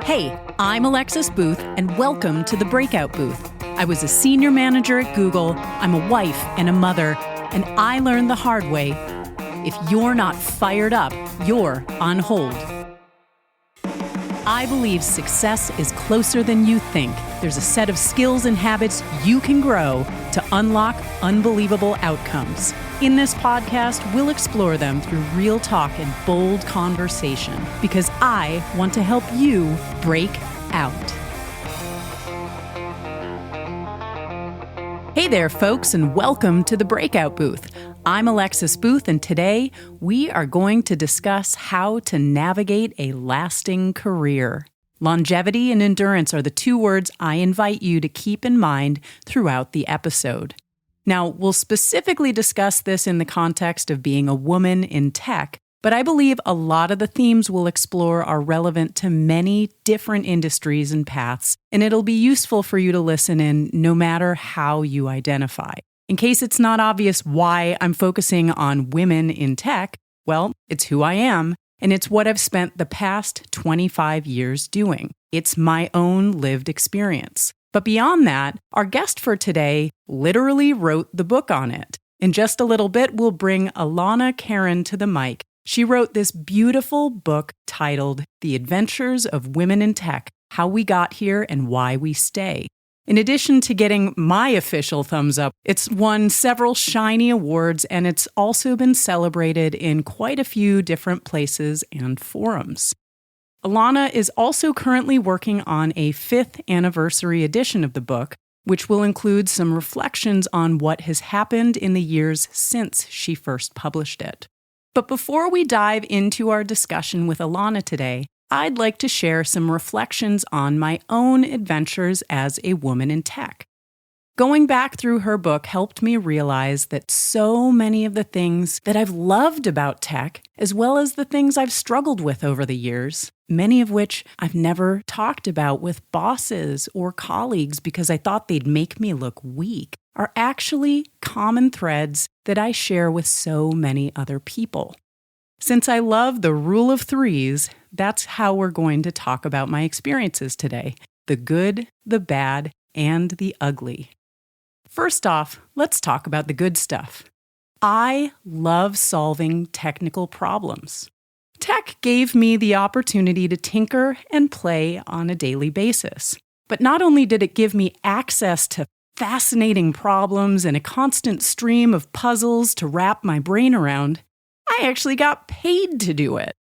Hey, I'm Alexis Booth, and welcome to the Breakout Booth. I was a senior manager at Google, I'm a wife and a mother, and I learned the hard way. If you're not fired up, you're on hold. I believe success is closer than you think. There's a set of skills and habits you can grow to unlock unbelievable outcomes. In this podcast, we'll explore them through real talk and bold conversation because I want to help you break out. Hey there, folks, and welcome to the Breakout Booth. I'm Alexis Booth, and today we are going to discuss how to navigate a lasting career. Longevity and endurance are the two words I invite you to keep in mind throughout the episode. Now, we'll specifically discuss this in the context of being a woman in tech, but I believe a lot of the themes we'll explore are relevant to many different industries and paths, and it'll be useful for you to listen in no matter how you identify. In case it's not obvious why I'm focusing on women in tech, well, it's who I am, and it's what I've spent the past 25 years doing. It's my own lived experience. But beyond that, our guest for today literally wrote the book on it. In just a little bit, we'll bring Alana Karen to the mic. She wrote this beautiful book titled The Adventures of Women in Tech, How We Got Here and Why We Stay. In addition to getting my official thumbs up, it's won several shiny awards, and it's also been celebrated in quite a few different places and forums. Alana is also currently working on a 5th anniversary edition of the book, which will include some reflections on what has happened in the years since she first published it. But before we dive into our discussion with Alana today, I'd like to share some reflections on my own adventures as a woman in tech. Going back through her book helped me realize that so many of the things that I've loved about tech, as well as the things I've struggled with over the years, many of which I've never talked about with bosses or colleagues because I thought they'd make me look weak, are actually common threads that I share with so many other people. Since I love the rule of threes, that's how we're going to talk about my experiences today: the good, the bad, and the ugly. First off, let's talk about the good stuff. I love solving technical problems. Tech gave me the opportunity to tinker and play on a daily basis. But not only did it give me access to fascinating problems and a constant stream of puzzles to wrap my brain around, I actually got paid to do it.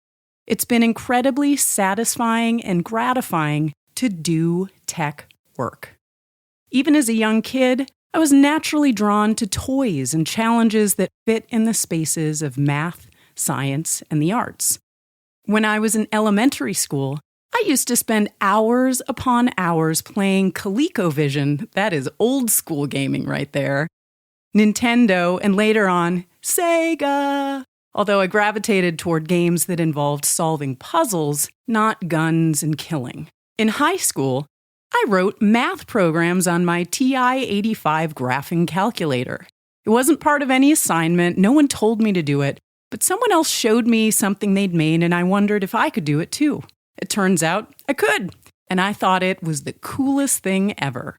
It's been incredibly satisfying and gratifying to do tech work. Even as a young kid, I was naturally drawn to toys and challenges that fit in the spaces of math, science, and the arts. When I was in elementary school, I used to spend hours upon hours playing ColecoVision, that is old school gaming right there, Nintendo, and later on, Sega. Although I gravitated toward games that involved solving puzzles, not guns and killing. In high school, I wrote math programs on my TI-85 graphing calculator. It wasn't part of any assignment, no one told me to do it, but someone else showed me something they'd made and I wondered if I could do it too. It turns out I could, and I thought it was the coolest thing ever.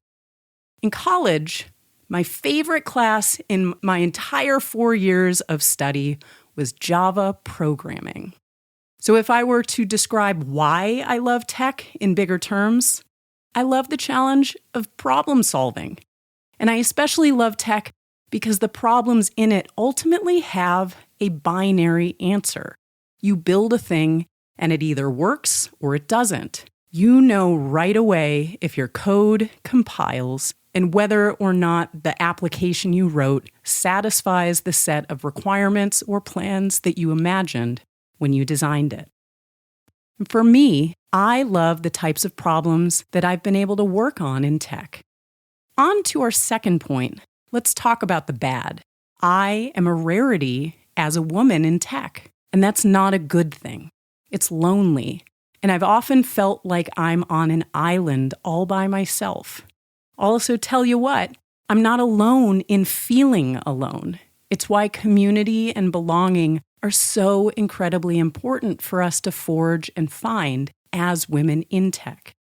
In college, my favorite class in my entire 4 years of study was Java programming. So if I were to describe why I love tech in bigger terms, I love the challenge of problem solving. And I especially love tech because the problems in it ultimately have a binary answer. You build a thing and it either works or it doesn't. You know right away if your code compiles and whether or not the application you wrote satisfies the set of requirements or plans that you imagined when you designed it. For me, I love the types of problems that I've been able to work on in tech. On to our second point, let's talk about the bad. I am a rarity as a woman in tech, and that's not a good thing. It's lonely, and I've often felt like I'm on an island all by myself. I'll also tell you what, I'm not alone in feeling alone. It's why community and belonging are so incredibly important for us to forge and find as women in tech.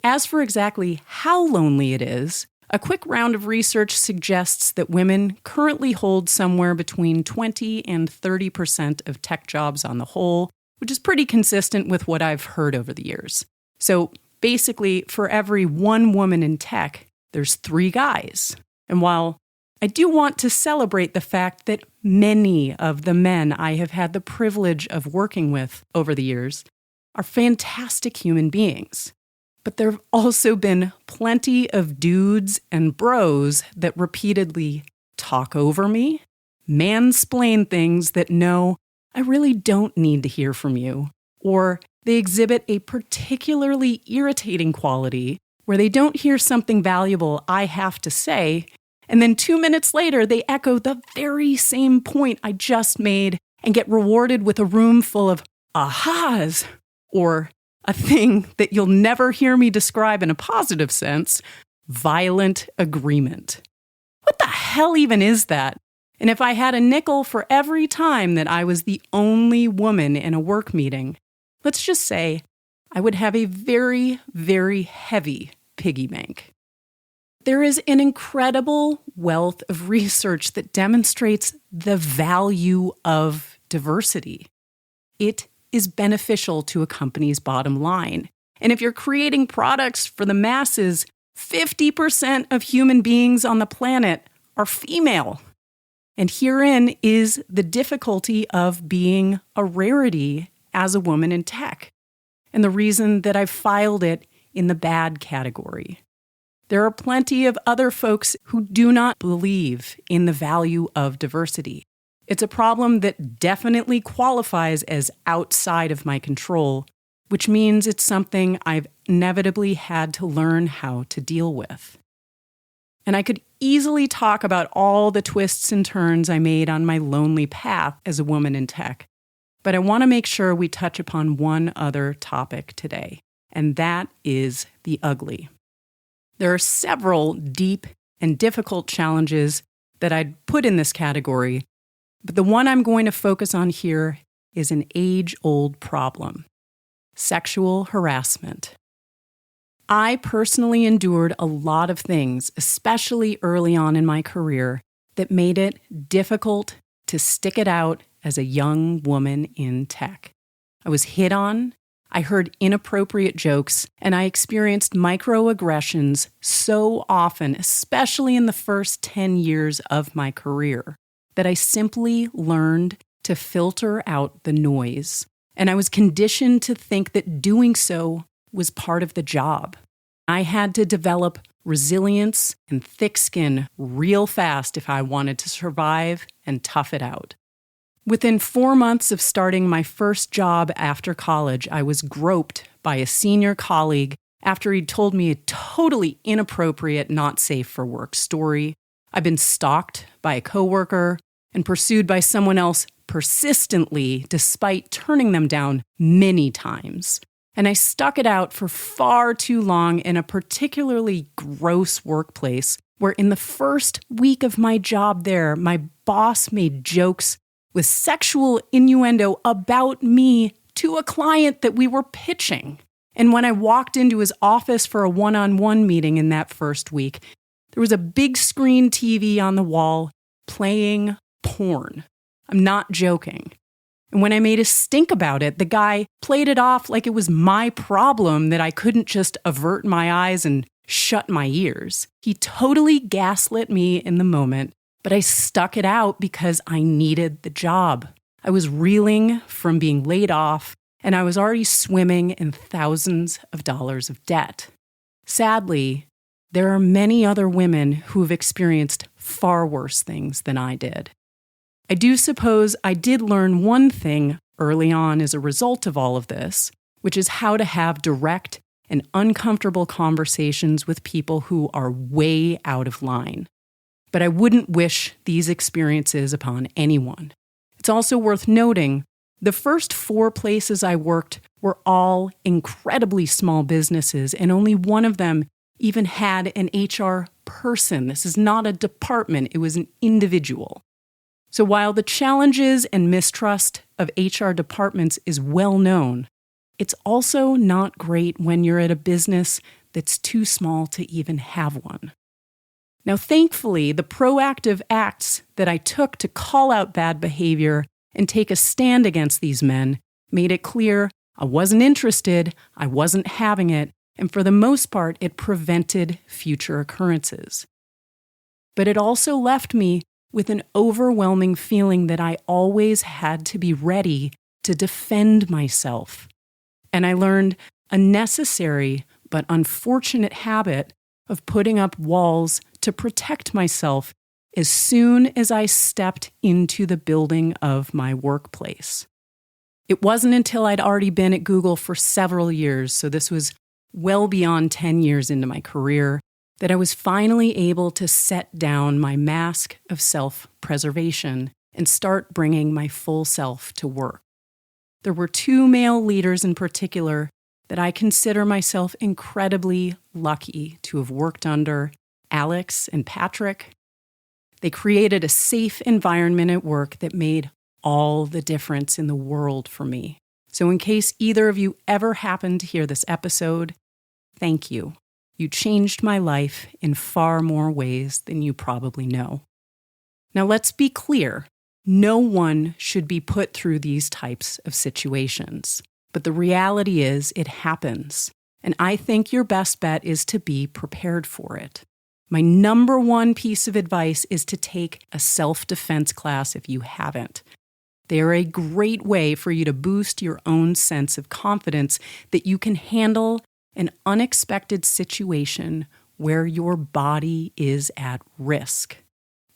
As for exactly how lonely it is, a quick round of research suggests that women currently hold somewhere between 20 and 30% of tech jobs on the whole, which is pretty consistent with what I've heard over the years. So basically, for every one woman in tech, there's 3 guys. And while I do want to celebrate the fact that many of the men I have had the privilege of working with over the years are fantastic human beings. But there have also been plenty of dudes and bros that repeatedly talk over me, mansplain things that no, I really don't need to hear from you, or they exhibit a particularly irritating quality where they don't hear something valuable I have to say, and then 2 minutes later they echo the very same point I just made and get rewarded with a room full of ahas, or a thing that you'll never hear me describe in a positive sense, violent agreement. What the hell even is that? And if I had a nickel for every time that I was the only woman in a work meeting, let's just say I would have a very, very heavy piggy bank. There is an incredible wealth of research that demonstrates the value of diversity. It is beneficial to a company's bottom line. And if you're creating products for the masses, 50% of human beings on the planet are female. And herein is the difficulty of being a rarity as a woman in tech, and the reason that I've filed it in the bad category. There are plenty of other folks who do not believe in the value of diversity. It's a problem that definitely qualifies as outside of my control, which means it's something I've inevitably had to learn how to deal with. And I could easily talk about all the twists and turns I made on my lonely path as a woman in tech, but I want to make sure we touch upon one other topic today, and that is the ugly. There are several deep and difficult challenges that I'd put in this category, but the one I'm going to focus on here is an age-old problem: sexual harassment. I personally endured a lot of things, especially early on in my career, that made it difficult to stick it out as a young woman in tech. I was hit on, I heard inappropriate jokes, and I experienced microaggressions so often, especially in the first 10 years of my career, that I simply learned to filter out the noise. And I was conditioned to think that doing so was part of the job. I had to develop resilience and thick skin real fast if I wanted to survive and tough it out. Within 4 months of starting my first job after college, I was groped by a senior colleague after he'd told me a totally inappropriate, not safe for work story. I've been stalked by a coworker and pursued by someone else persistently, despite turning them down many times. And I stuck it out for far too long in a particularly gross workplace where in the first week of my job there, my boss made jokes with sexual innuendo about me to a client that we were pitching. And when I walked into his office for a one-on-one meeting in that first week, there was a big screen TV on the wall playing porn. I'm not joking. And when I made a stink about it, the guy played it off like it was my problem that I couldn't just avert my eyes and shut my ears. He totally gaslit me in the moment, but I stuck it out because I needed the job. I was reeling from being laid off, and I was already swimming in thousands of dollars of debt. Sadly, there are many other women who have experienced far worse things than I did. I do suppose I did learn one thing early on as a result of all of this, which is how to have direct and uncomfortable conversations with people who are way out of line. But I wouldn't wish these experiences upon anyone. It's also worth noting, the first 4 places I worked were all incredibly small businesses, and only one of them even had an HR person. This is not a department, it was an individual. So while the challenges and mistrust of HR departments is well known, it's also not great when you're at a business that's too small to even have one. Now, thankfully, the proactive acts that I took to call out bad behavior and take a stand against these men made it clear I wasn't interested, I wasn't having it, and for the most part, it prevented future occurrences. But it also left me with an overwhelming feeling that I always had to be ready to defend myself. And I learned a necessary but unfortunate habit of putting up walls to protect myself as soon as I stepped into the building of my workplace. It wasn't until I'd already been at Google for several years, so this was well beyond 10 years into my career, that I was finally able to set down my mask of self-preservation and start bringing my full self to work. There were two male leaders in particular that I consider myself incredibly lucky to have worked under, Alex and Patrick. They created a safe environment at work that made all the difference in the world for me. So in case either of you ever happen to hear this episode, thank you. You changed my life in far more ways than you probably know. Now let's be clear. No one should be put through these types of situations. But the reality is it happens. And I think your best bet is to be prepared for it. My number one piece of advice is to take a self-defense class if you haven't. They are a great way for you to boost your own sense of confidence that you can handle an unexpected situation where your body is at risk.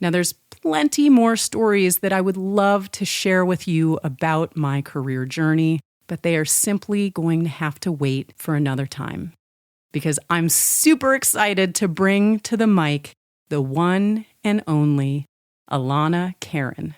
Now, there's plenty more stories that I would love to share with you about my career journey, but they are simply going to have to wait for another time. Because I'm super excited to bring to the mic the one and only Alana Karen.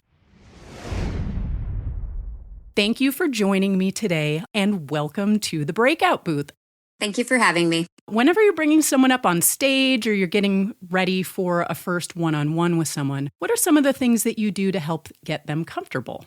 Thank you for joining me today, and welcome to the Breakout Booth. Thank you for having me. Whenever you're bringing someone up on stage or you're getting ready for a first one-on-one with someone, what are some of the things that you do to help get them comfortable?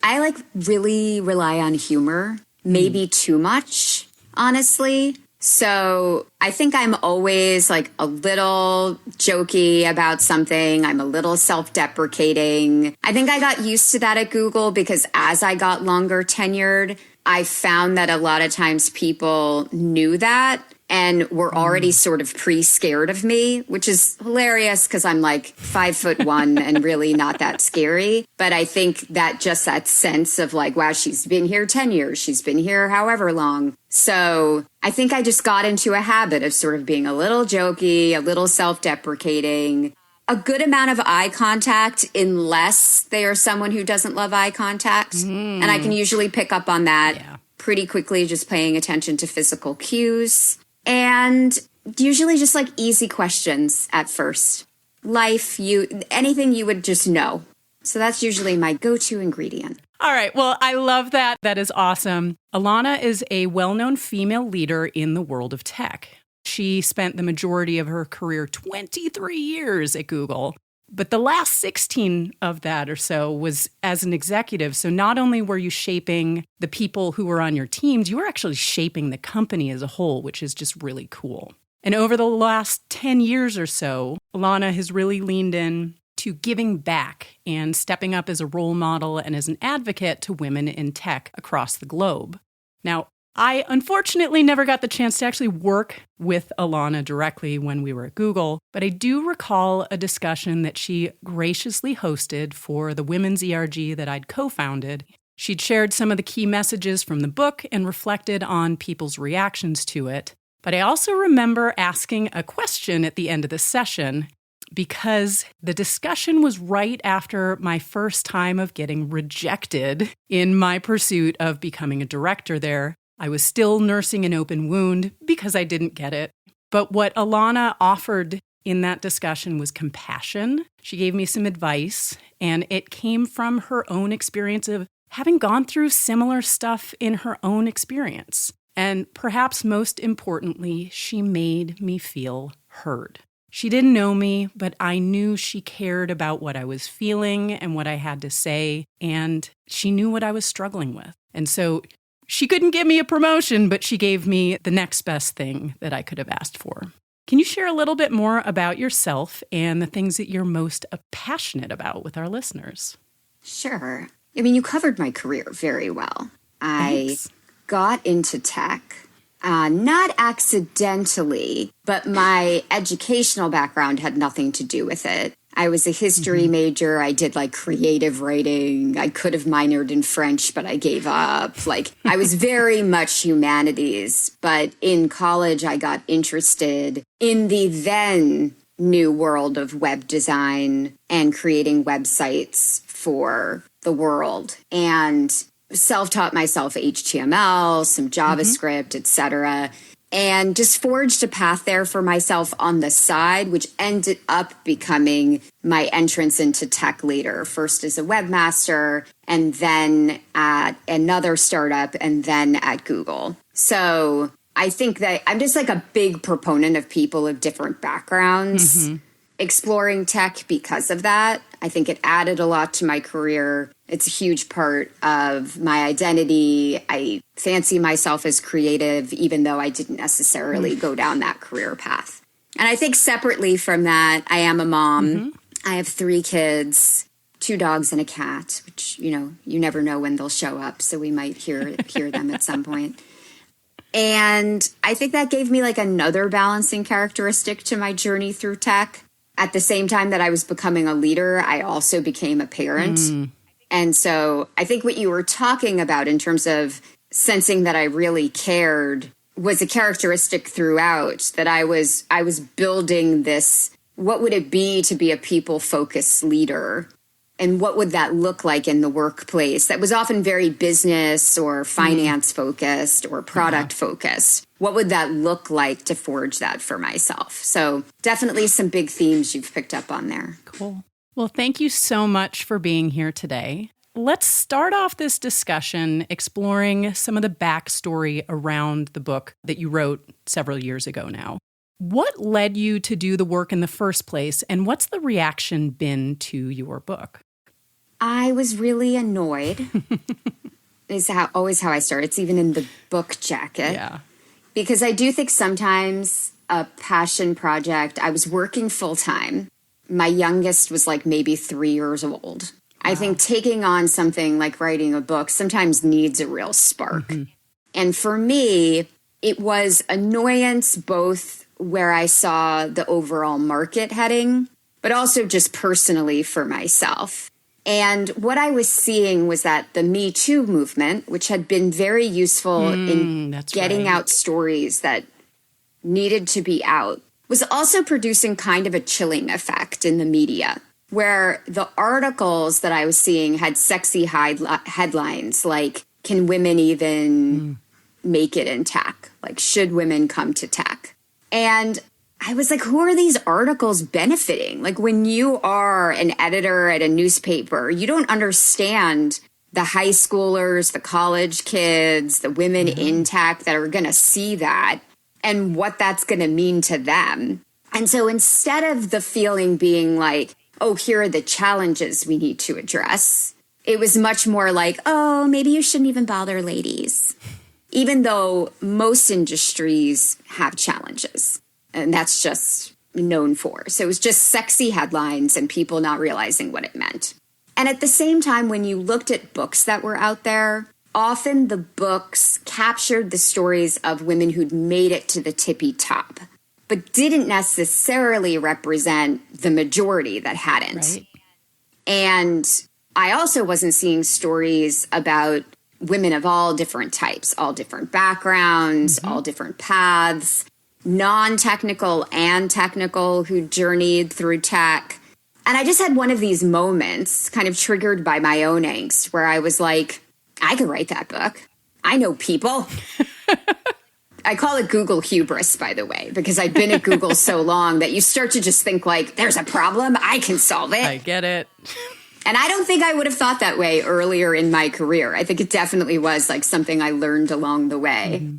I really rely on humor, maybe too much, honestly. So I think I'm always a little jokey about something. I'm a little self-deprecating. I think I got used to that at Google because as I got longer tenured, I found that a lot of times people knew that and were already sort of pre-scared of me, which is hilarious because I'm 5'1" and really not that scary. But I think that just that sense of wow, she's been here 10 years. She's been here however long. So I think I just got into a habit of sort of being a little jokey, a little self-deprecating, a good amount of eye contact unless they are someone who doesn't love eye contact. And I can usually pick up on that pretty quickly, just paying attention to physical cues. And usually just easy questions at first. Life, anything you would just know. So that's usually my go-to ingredient. All right. Well, I love that. That is awesome. Alana is a well-known female leader in the world of tech. She spent the majority of her career, 23 years at Google. But the last 16 of that or so was as an executive. So not only were you shaping the people who were on your teams, you were actually shaping the company as a whole, which is just really cool. And over the last 10 years or so, Alana has really leaned in to giving back and stepping up as a role model and as an advocate to women in tech across the globe. Now, I unfortunately never got the chance to actually work with Alana directly when we were at Google, but I do recall a discussion that she graciously hosted for the women's ERG that I'd co-founded. She'd shared some of the key messages from the book and reflected on people's reactions to it. But I also remember asking a question at the end of the session because the discussion was right after my first time of getting rejected in my pursuit of becoming a director there. I was still nursing an open wound because I didn't get it. But what Alana offered in that discussion was compassion. She gave me some advice, and it came from her own experience of having gone through similar stuff in her own experience. And perhaps most importantly, she made me feel heard. She didn't know me, but I knew she cared about what I was feeling and what I had to say, and she knew what I was struggling with. And so she couldn't give me a promotion, but she gave me the next best thing that I could have asked for. Can you share a little bit more about yourself and the things that you're most passionate about with our listeners? Sure. I mean, you covered my career very well. Thanks. I got into tech. Not accidentally, but my educational background had nothing to do with it. I was a history major. I did like creative writing. I could have minored in French, but I gave up. Like I was very much humanities. But in college, I got interested in the then new world of web design and creating websites for the world. And self-taught myself HTML, some JavaScript, etc., and just forged a path there for myself on the side, which ended up becoming my entrance into tech later, first as a webmaster, and then at another startup, and then at Google. So I think that I'm just like a big proponent of people of different backgrounds exploring tech because of that. I think it added a lot to my career. It's a huge part of my identity. I fancy myself as creative, even though I didn't necessarily go down that career path. And I think separately from that, I am a mom. I have 3 kids, 2 dogs and a cat, which, you never know when they'll show up. So we might hear them at some point. And I think that gave me like another balancing characteristic to my journey through tech. At the same time that I was becoming a leader, I also became a parent. And so I think what you were talking about in terms of sensing that I really cared was a characteristic throughout, that I was building this, what would it be to be a people-focused leader? And what would that look like in the workplace? That was often very business or finance focused or product focused. What would that look like to forge that for myself? So definitely some big themes you've picked up on there. Cool. Well, thank you so much for being here today. Let's start off this discussion exploring some of the backstory around the book that you wrote several years ago now. What led you to do the work in the first place, and what's the reaction been to your book? I was really annoyed. Is always how I start. It's even in the book jacket. Yeah. Because I do think sometimes a passion project, I was working full time. My youngest was like maybe 3 years old. Wow. I think taking on something like writing a book sometimes needs a real spark. And for me, it was annoyance both where I saw the overall market heading, but also just personally for myself. And what I was seeing was that the Me Too movement, which had been very useful in getting out stories that needed to be out, was also producing kind of a chilling effect in the media, where the articles that I was seeing had sexy headlines like, can women even make it in tech? Like, should women come to tech? And I was like, who are these articles benefiting? Like, when you are an editor at a newspaper, you don't understand the high schoolers, the college kids, the women in tech that are going to see that and what that's going to mean to them. And so instead of the feeling being like, oh, here are the challenges we need to address, it was much more like, oh, maybe you shouldn't even bother ladies, even though most industries have challenges. And that's just known for. So it was just sexy headlines and people not realizing what it meant. And at the same time, when you looked at books that were out there, often the books captured the stories of women who'd made it to the tippy top, but didn't necessarily represent the majority that hadn't. Right. And I also wasn't seeing stories about women of all different types, all different backgrounds, all different paths, non-technical and technical, who journeyed through tech. And I just had one of these moments kind of triggered by my own angst where I was like, I could write that book. I know people. I call it Google hubris, by the way, because I've been at Google so long that you start to just think like, there's a problem, I can solve it. I get it. And I don't think I would have thought that way earlier in my career. I think it definitely was like something I learned along the way.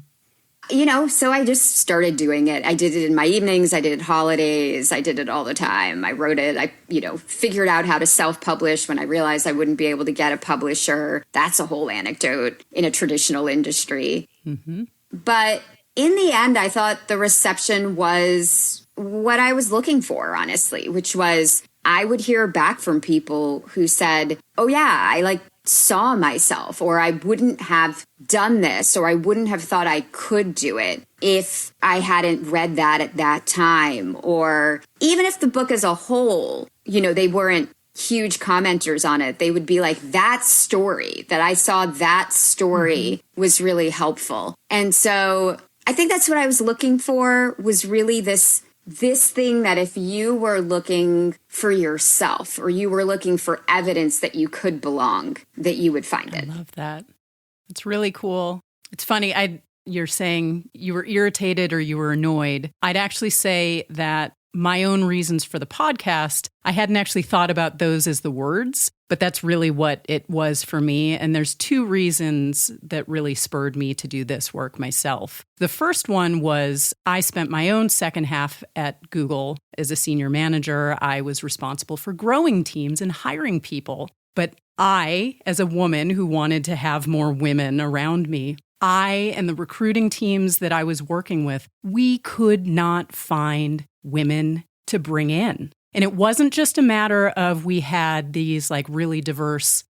So I just started doing it. I did it in my evenings. I did it holidays. I did it all the time. I wrote it. I figured out how to self-publish when I realized I wouldn't be able to get a publisher. That's a whole anecdote in a traditional industry. Mm-hmm. But in the end, I thought the reception was what I was looking for, honestly, which was I would hear back from people who said, oh, yeah, I saw myself, or I wouldn't have done this, or I wouldn't have thought I could do it if I hadn't read that at that time. Or even if the book as a whole, they weren't huge commenters on it, they would be like, that story that I saw, that story was really helpful. And so I think that's what I was looking for, was really this thing that if you were looking for yourself, or you were looking for evidence that you could belong, that you would find it. I love that. It's really cool. It's funny. You're saying you were irritated or you were annoyed. I'd actually say that my own reasons for the podcast, I hadn't actually thought about those as the words, but that's really what it was for me. And there's two reasons that really spurred me to do this work myself. The first one was I spent my own second half at Google as a senior manager. I was responsible for growing teams and hiring people. But I, as a woman who wanted to have more women around me, I and the recruiting teams that I was working with, we could not find women to bring in. And it wasn't just a matter of we had these really diverse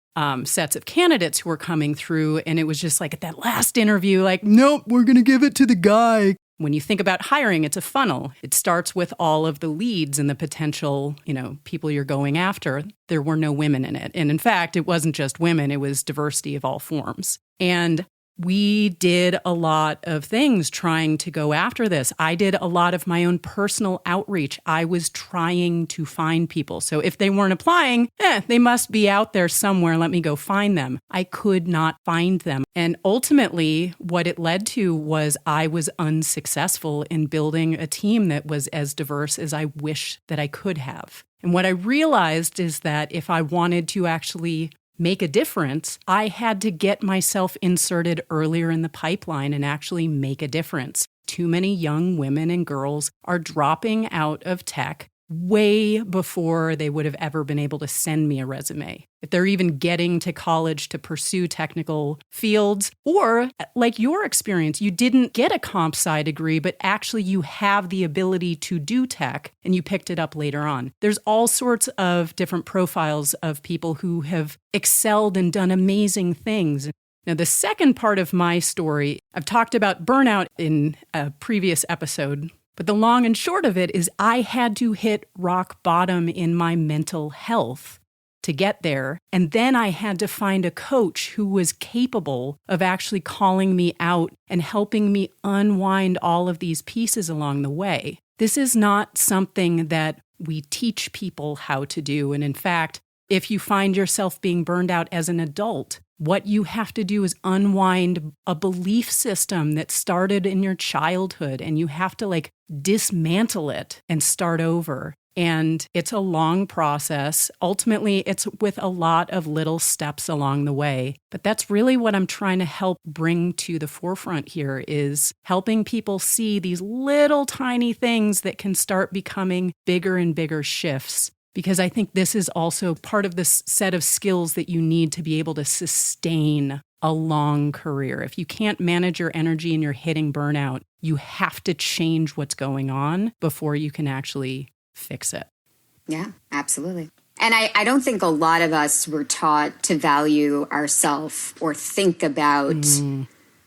sets of candidates who were coming through. And it was just at that last interview, nope, we're going to give it to the guy. When you think about hiring, it's a funnel. It starts with all of the leads and the potential, people you're going after. There were no women in it. And in fact, it wasn't just women, it was diversity of all forms. And we did a lot of things trying to go after this. I did a lot of my own personal outreach. I was trying to find people. So if they weren't applying, they must be out there somewhere. Let me go find them. I could not find them. And ultimately, what it led to was I was unsuccessful in building a team that was as diverse as I wish that I could have. And what I realized is that if I wanted to actually make a difference, I had to get myself inserted earlier in the pipeline and actually make a difference. Too many young women and girls are dropping out of tech way before they would have ever been able to send me a resume. If they're even getting to college to pursue technical fields, or like your experience, you didn't get a comp sci degree, but actually you have the ability to do tech and you picked it up later on. There's all sorts of different profiles of people who have excelled and done amazing things. Now, the second part of my story, I've talked about burnout in a previous episode. But the long and short of it is I had to hit rock bottom in my mental health to get there. And then I had to find a coach who was capable of actually calling me out and helping me unwind all of these pieces along the way. This is not something that we teach people how to do. And in fact, if you find yourself being burned out as an adult, what you have to do is unwind a belief system that started in your childhood, and you have to dismantle it and start over. And it's a long process. Ultimately, it's with a lot of little steps along the way. But that's really what I'm trying to help bring to the forefront here, is helping people see these little tiny things that can start becoming bigger and bigger shifts. Because I think this is also part of this set of skills that you need to be able to sustain a long career. If you can't manage your energy and you're hitting burnout, you have to change what's going on before you can actually fix it. Yeah, absolutely. And I don't think a lot of us were taught to value ourselves or think about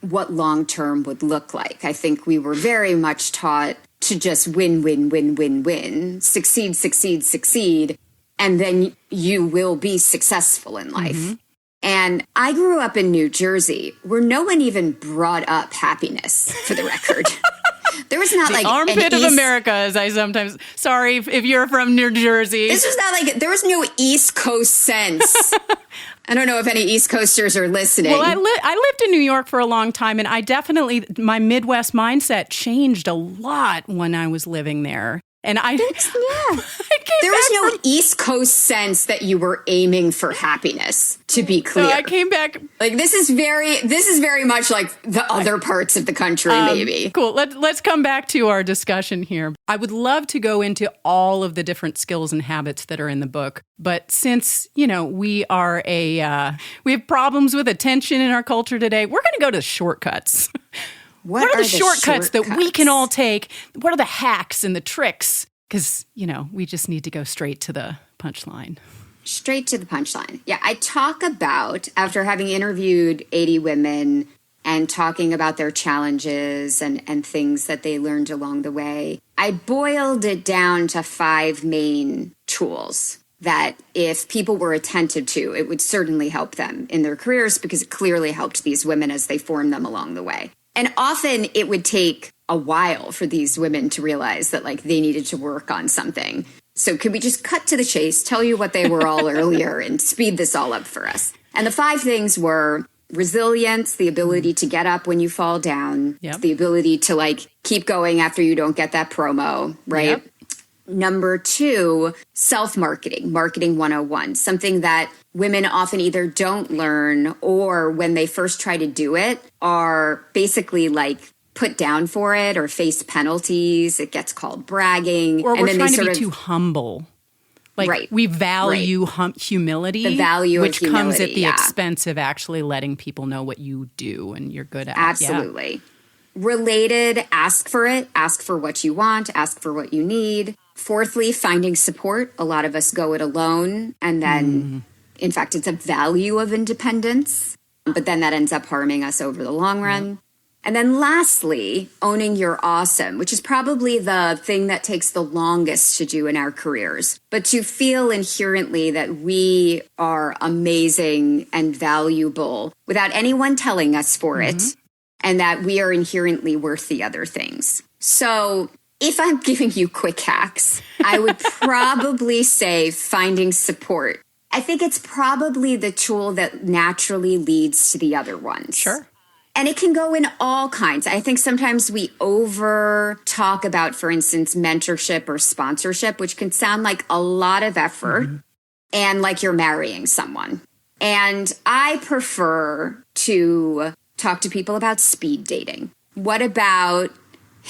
what long-term would look like. I think we were very much taught to just win, win, win, win, win, succeed, succeed, succeed, and then you will be successful in life. Mm-hmm. And I grew up in New Jersey, where no one even brought up happiness, for the record. There was not the armpit of America, as I sometimes, sorry if you're from New Jersey. This was not there was no East Coast sense. I don't know if any East Coasters are listening. Well, I lived in New York for a long time, and my Midwest mindset changed a lot when I was living there. And I Yeah. There was no East Coast sense that you were aiming for happiness, to be clear. So I came back. Like, this is very much like the other parts of the country, maybe. Cool. Let's come back to our discussion here. I would love to go into all of the different skills and habits that are in the book. But since, we are we have problems with attention in our culture today, we're going to go to shortcuts. What are the shortcuts that we can all take? What are the hacks and the tricks? Because, we just need to go straight to the punchline. Straight to the punchline. Yeah, I talk about, after having interviewed 80 women and talking about their challenges and things that they learned along the way, I boiled it down to 5 main tools that if people were attentive to, it would certainly help them in their careers, because it clearly helped these women as they formed them along the way. And often it would take a while for these women to realize that, like, they needed to work on something. So could we just cut to the chase, tell you what they were all earlier, and speed this all up for us? And the 5 things were resilience, the ability to get up when you fall down, the ability to, keep going after you don't get that promo, right? Yep. Number 2, self-marketing, marketing 101, something that women often either don't learn, or when they first try to do it are basically put down for it or face penalties. It gets called bragging. Or we're trying to be too humble. We value humility, the value which of humility, comes at the expense of actually letting people know what you do and you're good at. Absolutely. Yeah. Related, ask for it. Ask for what you want. Ask for what you need. Fourthly, finding support. A lot of us go it alone. And then, in fact, it's a value of independence. But then that ends up harming us over the long run. Yeah. And then lastly, owning your awesome, which is probably the thing that takes the longest to do in our careers. But to feel inherently that we are amazing and valuable without anyone telling us for it, and that we are inherently worth the other things. So if I'm giving you quick hacks, I would probably say finding support. I think it's probably the tool that naturally leads to the other ones. Sure. And it can go in all kinds. I think sometimes we over talk about, for instance, mentorship or sponsorship, which can sound like a lot of effort and like you're marrying someone. And I prefer to talk to people about speed dating. What about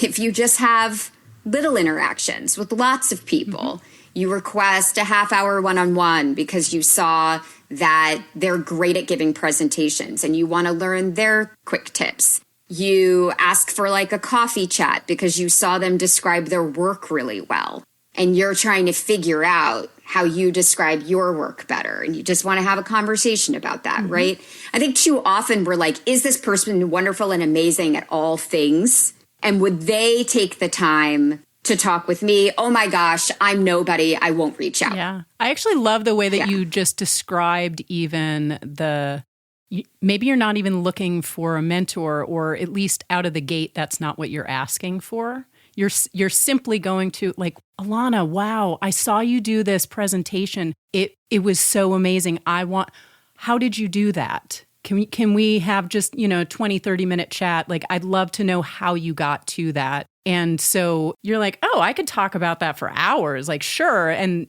if you just have little interactions with lots of people? You request a half-hour one-on-one because you saw that they're great at giving presentations and you want to learn their quick tips. You ask for a coffee chat because you saw them describe their work really well. And you're trying to figure out how you describe your work better. And you just want to have a conversation about that, right? I think too often we're like, is this person wonderful and amazing at all things? And would they take the time to talk with me? Oh my gosh, I'm nobody. I won't reach out. Yeah. I actually love the way that you just described even maybe you're not even looking for a mentor, or at least out of the gate, that's not what you're asking for. You're simply going to Alana, wow, I saw you do this presentation. It was so amazing. How did you do that? Can we have just, 20, 30-minute chat? I'd love to know how you got to that. And so you're like, oh, I could talk about that for hours. Sure. And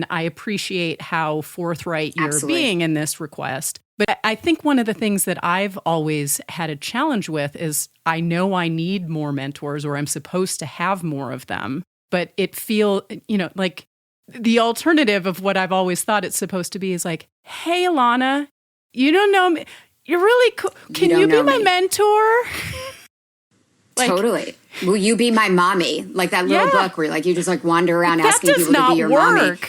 I appreciate how forthright you're being in this request. But I think one of the things that I've always had a challenge with is I know I need more mentors, or I'm supposed to have more of them. But it the alternative of what I've always thought it's supposed to be is hey, Alana, you don't know me. You're really cool. Can you be my mentor? Totally. Will you be my mommy? That little book where you just wander around asking people to be your mommy.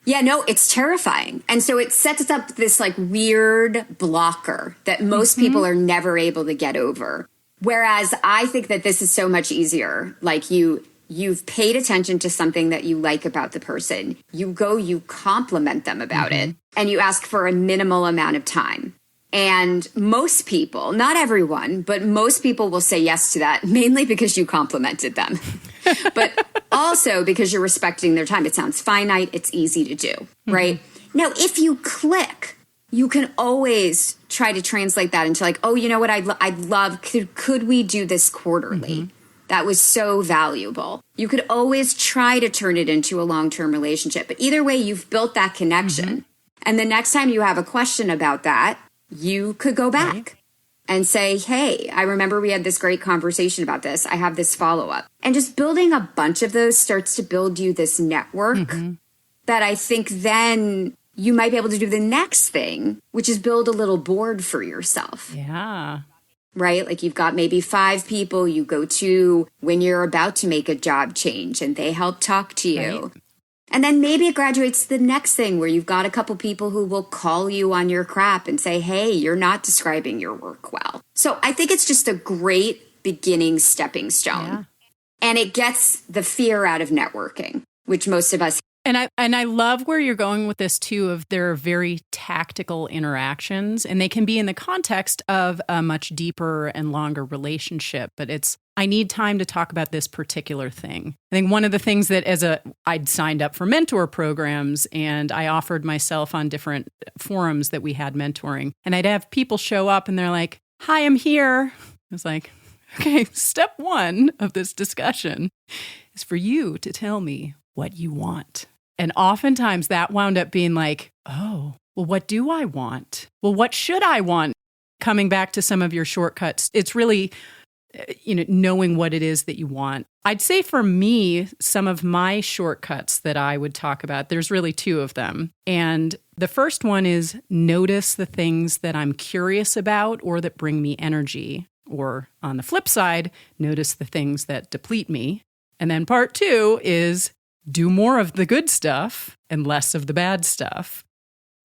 Yeah, no, it's terrifying. And so it sets up this weird blocker that most people are never able to get over. Whereas I think that this is so much easier. You've paid attention to something that you like about the person. You compliment them about it, and you ask for a minimal amount of time. And most people, not everyone, but most people will say yes to that, mainly because you complimented them, but also because you're respecting their time. It sounds finite. It's easy to do, right? Now, if you click, you can always try to translate that into oh, you know what? I'd love, could we do this quarterly? that was so valuable. You could always try to turn it into a long-term relationship. But either way, you've built that connection. And the next time you have a question about that, you could go back and say, hey, I remember we had this great conversation about this. I have this follow-up. And just building a bunch of those starts to build you this network that I think then you might be able to do the next thing, which is build a little board for yourself. Yeah. Right? Like you've got maybe 5 people you go to when you're about to make a job change and they help talk to you. Right. And then maybe it graduates to the next thing where you've got a couple people who will call you on your crap and say, hey, you're not describing your work well. So I think it's just a great beginning stepping stone. Yeah. And it gets the fear out of networking, which most of us. And I love where you're going with this too, of their very tactical interactions, and they can be in the context of a much deeper and longer relationship, but I need time to talk about this particular thing. I think one of the things that I'd signed up for mentor programs and I offered myself on different forums that we had mentoring, and I'd have people show up and they're like, hi, I'm here. I was like, okay, step 1 of this discussion is for you to tell me what you want. And oftentimes that wound up being like, oh, well, what do I want? Well, what should I want? Coming back to some of your shortcuts, it's really, knowing what it is that you want. I'd say for me, some of my shortcuts that I would talk about, there's really 2 of them. And the first one is notice the things that I'm curious about or that bring me energy. Or on the flip side, notice the things that deplete me. And then part 2 is do more of the good stuff and less of the bad stuff.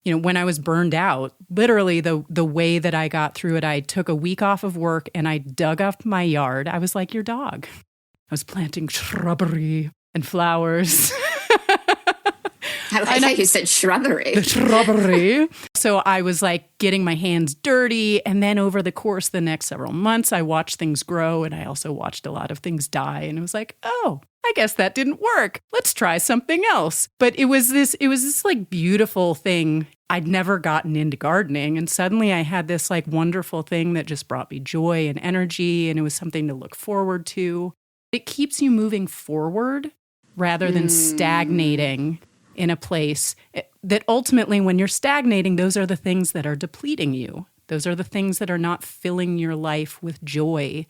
When I was burned out, literally the way that I got through it, I took a week off of work and I dug up my yard. I was like your dog. I was planting shrubbery and flowers. I like how you said shrubbery. The shrubbery. So I was like getting my hands dirty. And then over the course of the next several months, I watched things grow. And I also watched a lot of things die. And it was like, oh, I guess that didn't work. Let's try something else. But it was this like beautiful thing. I'd never gotten into gardening. And suddenly I had this like wonderful thing that just brought me joy and energy. And it was something to look forward to. It keeps you moving forward rather than stagnating in a place that ultimately when you're stagnating, those are the things that are depleting you. Those are the things that are not filling your life with joy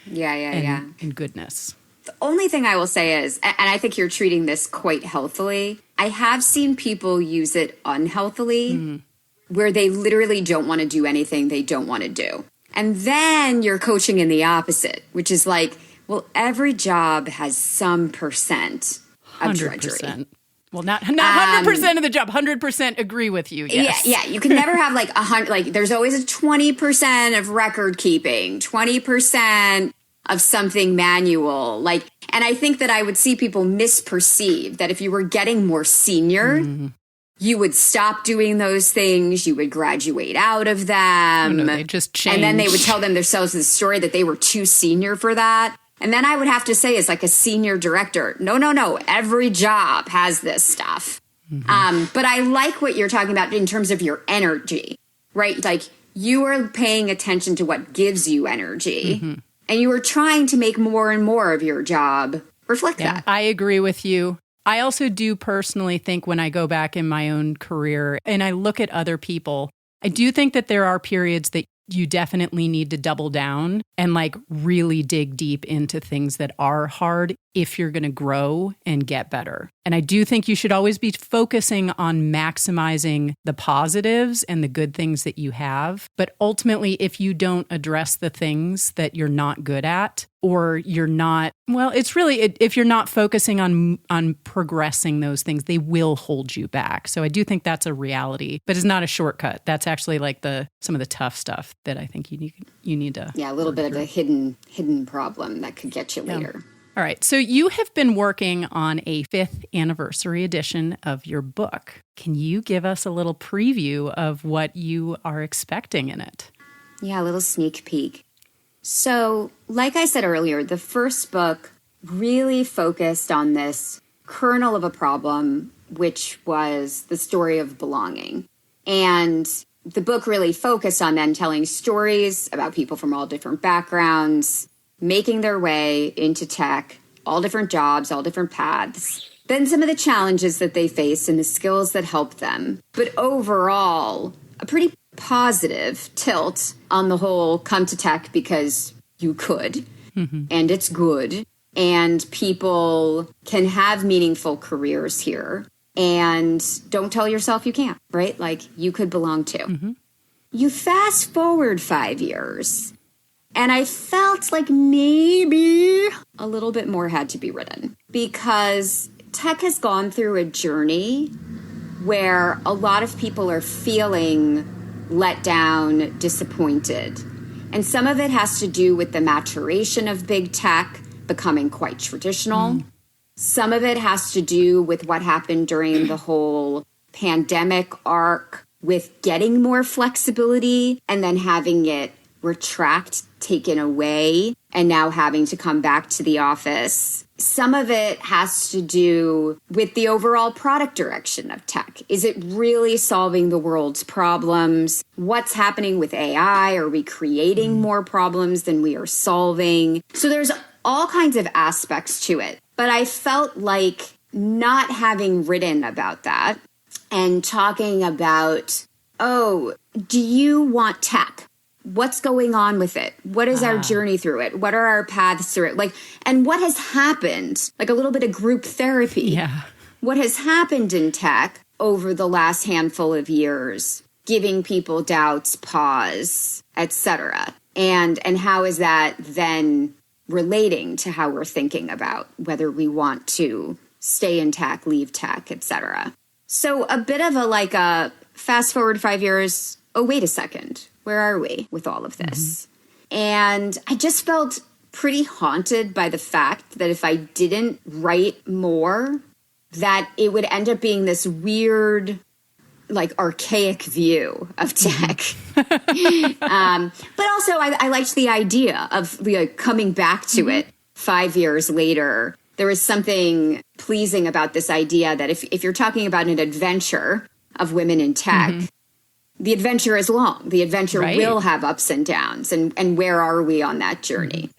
and goodness. The only thing I will say is, and I think you're treating this quite healthily, I have seen people use it unhealthily where they literally don't want to do anything they don't want to do. And then you're coaching in the opposite, which is like, well, every job has some percent of drudgery. Well, not 100% of the job. 100% agree with you. Yes. Yeah. You can never have like 100. Like, there's always a 20% of record keeping, 20% of something manual. Like, and I think that I would see people misperceive that if you were getting more senior, you would stop doing those things. You would graduate out of them. No, they just change. And then they would tell themselves the story that they were too senior for that. And then I would have to say, as like a senior director, no, every job has this stuff. But I like what you're talking about in terms of your energy, right? Like you are paying attention to what gives you energy and you are trying to make more and more of your job reflect that. I agree with you. I also do personally think when I go back in my own career and I look at other people, I do think that there are periods that you definitely need to double down and like really dig deep into things that are hard if you're going to grow and get better. And I do think you should always be focusing on maximizing the positives and the good things that you have. But ultimately, if you don't address the things that you're not good at, or you're not, well, it's really, if you're not focusing on progressing those things, they will hold you back. So I do think that's a reality, but it's not a shortcut. That's actually like some of the tough stuff that I think you need to. Yeah, a little bit of a hidden problem that could get you later. All right. So you have been working on a 5th anniversary edition of your book. Can you give us a little preview of what you are expecting in it? Yeah, a little sneak peek. So, like I said earlier, the first book really focused on this kernel of a problem, which was the story of belonging. And the book really focused on then telling stories about people from all different backgrounds making their way into tech, all different jobs, all different paths, then some of the challenges that they face and the skills that help them. But overall, a pretty positive tilt on the whole come to tech because you could, and it's good, and people can have meaningful careers here. And don't tell yourself you can't, right? Like, you could belong to. You fast forward 5 years, and I felt like maybe a little bit more had to be written, because tech has gone through a journey where a lot of people are feeling let down, disappointed. And some of it has to do with the maturation of big tech becoming quite traditional. Some of it has to do with what happened during the whole pandemic arc with getting more flexibility and then having it retract, taken away, and now having to come back to the office. Some of it has to do with the overall product direction of tech. Is it really solving the world's problems? What's happening with AI? Are we creating more problems than we are solving? So there's all kinds of aspects to it. But I felt like not having written about that and talking about, oh, do you want tech? What's going on with it? What is our journey through it? What are our paths through it? Like, and what has happened? Like a little bit of group therapy. Yeah. What has happened in tech over the last handful of years, giving people doubts, pause, etc. And how is that then relating to how we're thinking about whether we want to stay in tech, leave tech, etc. So a bit of a fast forward 5 years. Oh, wait a second. Where are we with all of this? And I just felt pretty haunted by the fact that if I didn't write more, that it would end up being this weird, like, archaic view of tech. But also I liked the idea of coming back to it 5 years later. There was something pleasing about this idea that if you're talking about an adventure of women in tech, the adventure is long. The adventure will have ups and downs. And where are we on that journey?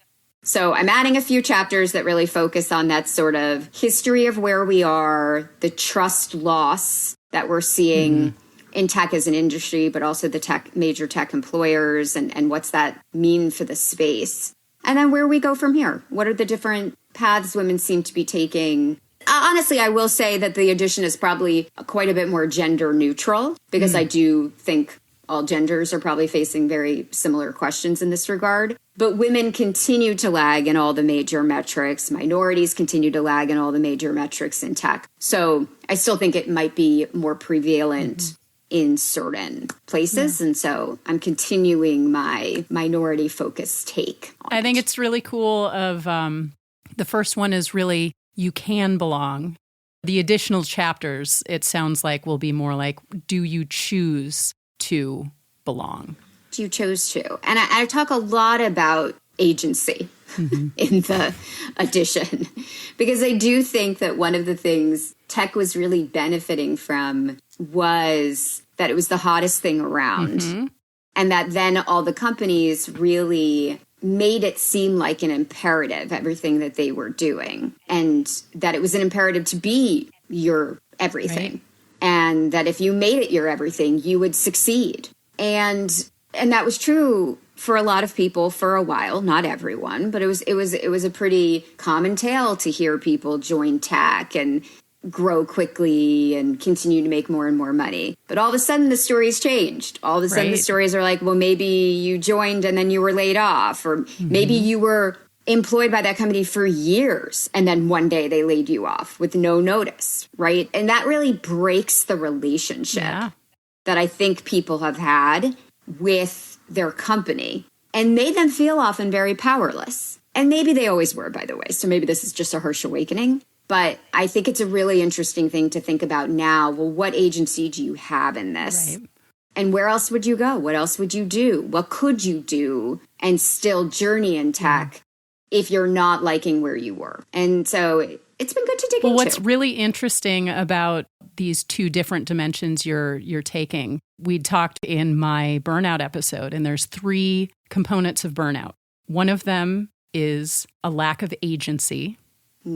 So I'm adding a few chapters that really focus on that sort of history of where we are, the trust loss that we're seeing in tech as an industry, but also the major tech employers, and what's that mean for the space. And then where we go from here. What are the different paths women seem to be taking? Honestly, I will say that the edition is probably quite a bit more gender neutral, because I do think all genders are probably facing very similar questions in this regard. But women continue to lag in all the major metrics. Minorities continue to lag in all the major metrics in tech. So I still think it might be more prevalent in certain places. And so I'm continuing my minority-focused take on I think it's really cool of the first one is really you can belong. The additional chapters, it sounds like, will be more like, do you choose to belong? You chose to. And I talk a lot about agency in the edition, because I do think that one of the things tech was really benefiting from was that it was the hottest thing around. And that then all the companies really made it seem like an imperative, everything that they were doing, and that it was an imperative to be your everything. And that if you made it your everything, you would succeed. And that was true for a lot of people for a while, not everyone, but it was a pretty common tale to hear people join tech and grow quickly and continue to make more and more money. But all of a sudden the stories changed. All of a sudden the stories are like, well, maybe you joined and then you were laid off, or maybe you were employed by that company for years and then one day they laid you off with no notice, right? And that really breaks the relationship that I think people have had with their company and made them feel often very powerless. And maybe they always were, by the way. So maybe this is just a harsh awakening. But I think it's a really interesting thing to think about now. Well, what agency do you have in this? Right. And where else would you go? What else would you do? What could you do and still journey in tech if you're not liking where you were? And so it's been good to dig into. Well, what's really interesting about these two different dimensions you're taking, we talked in my burnout episode, and there's 3 components of burnout. One of them is a lack of agency.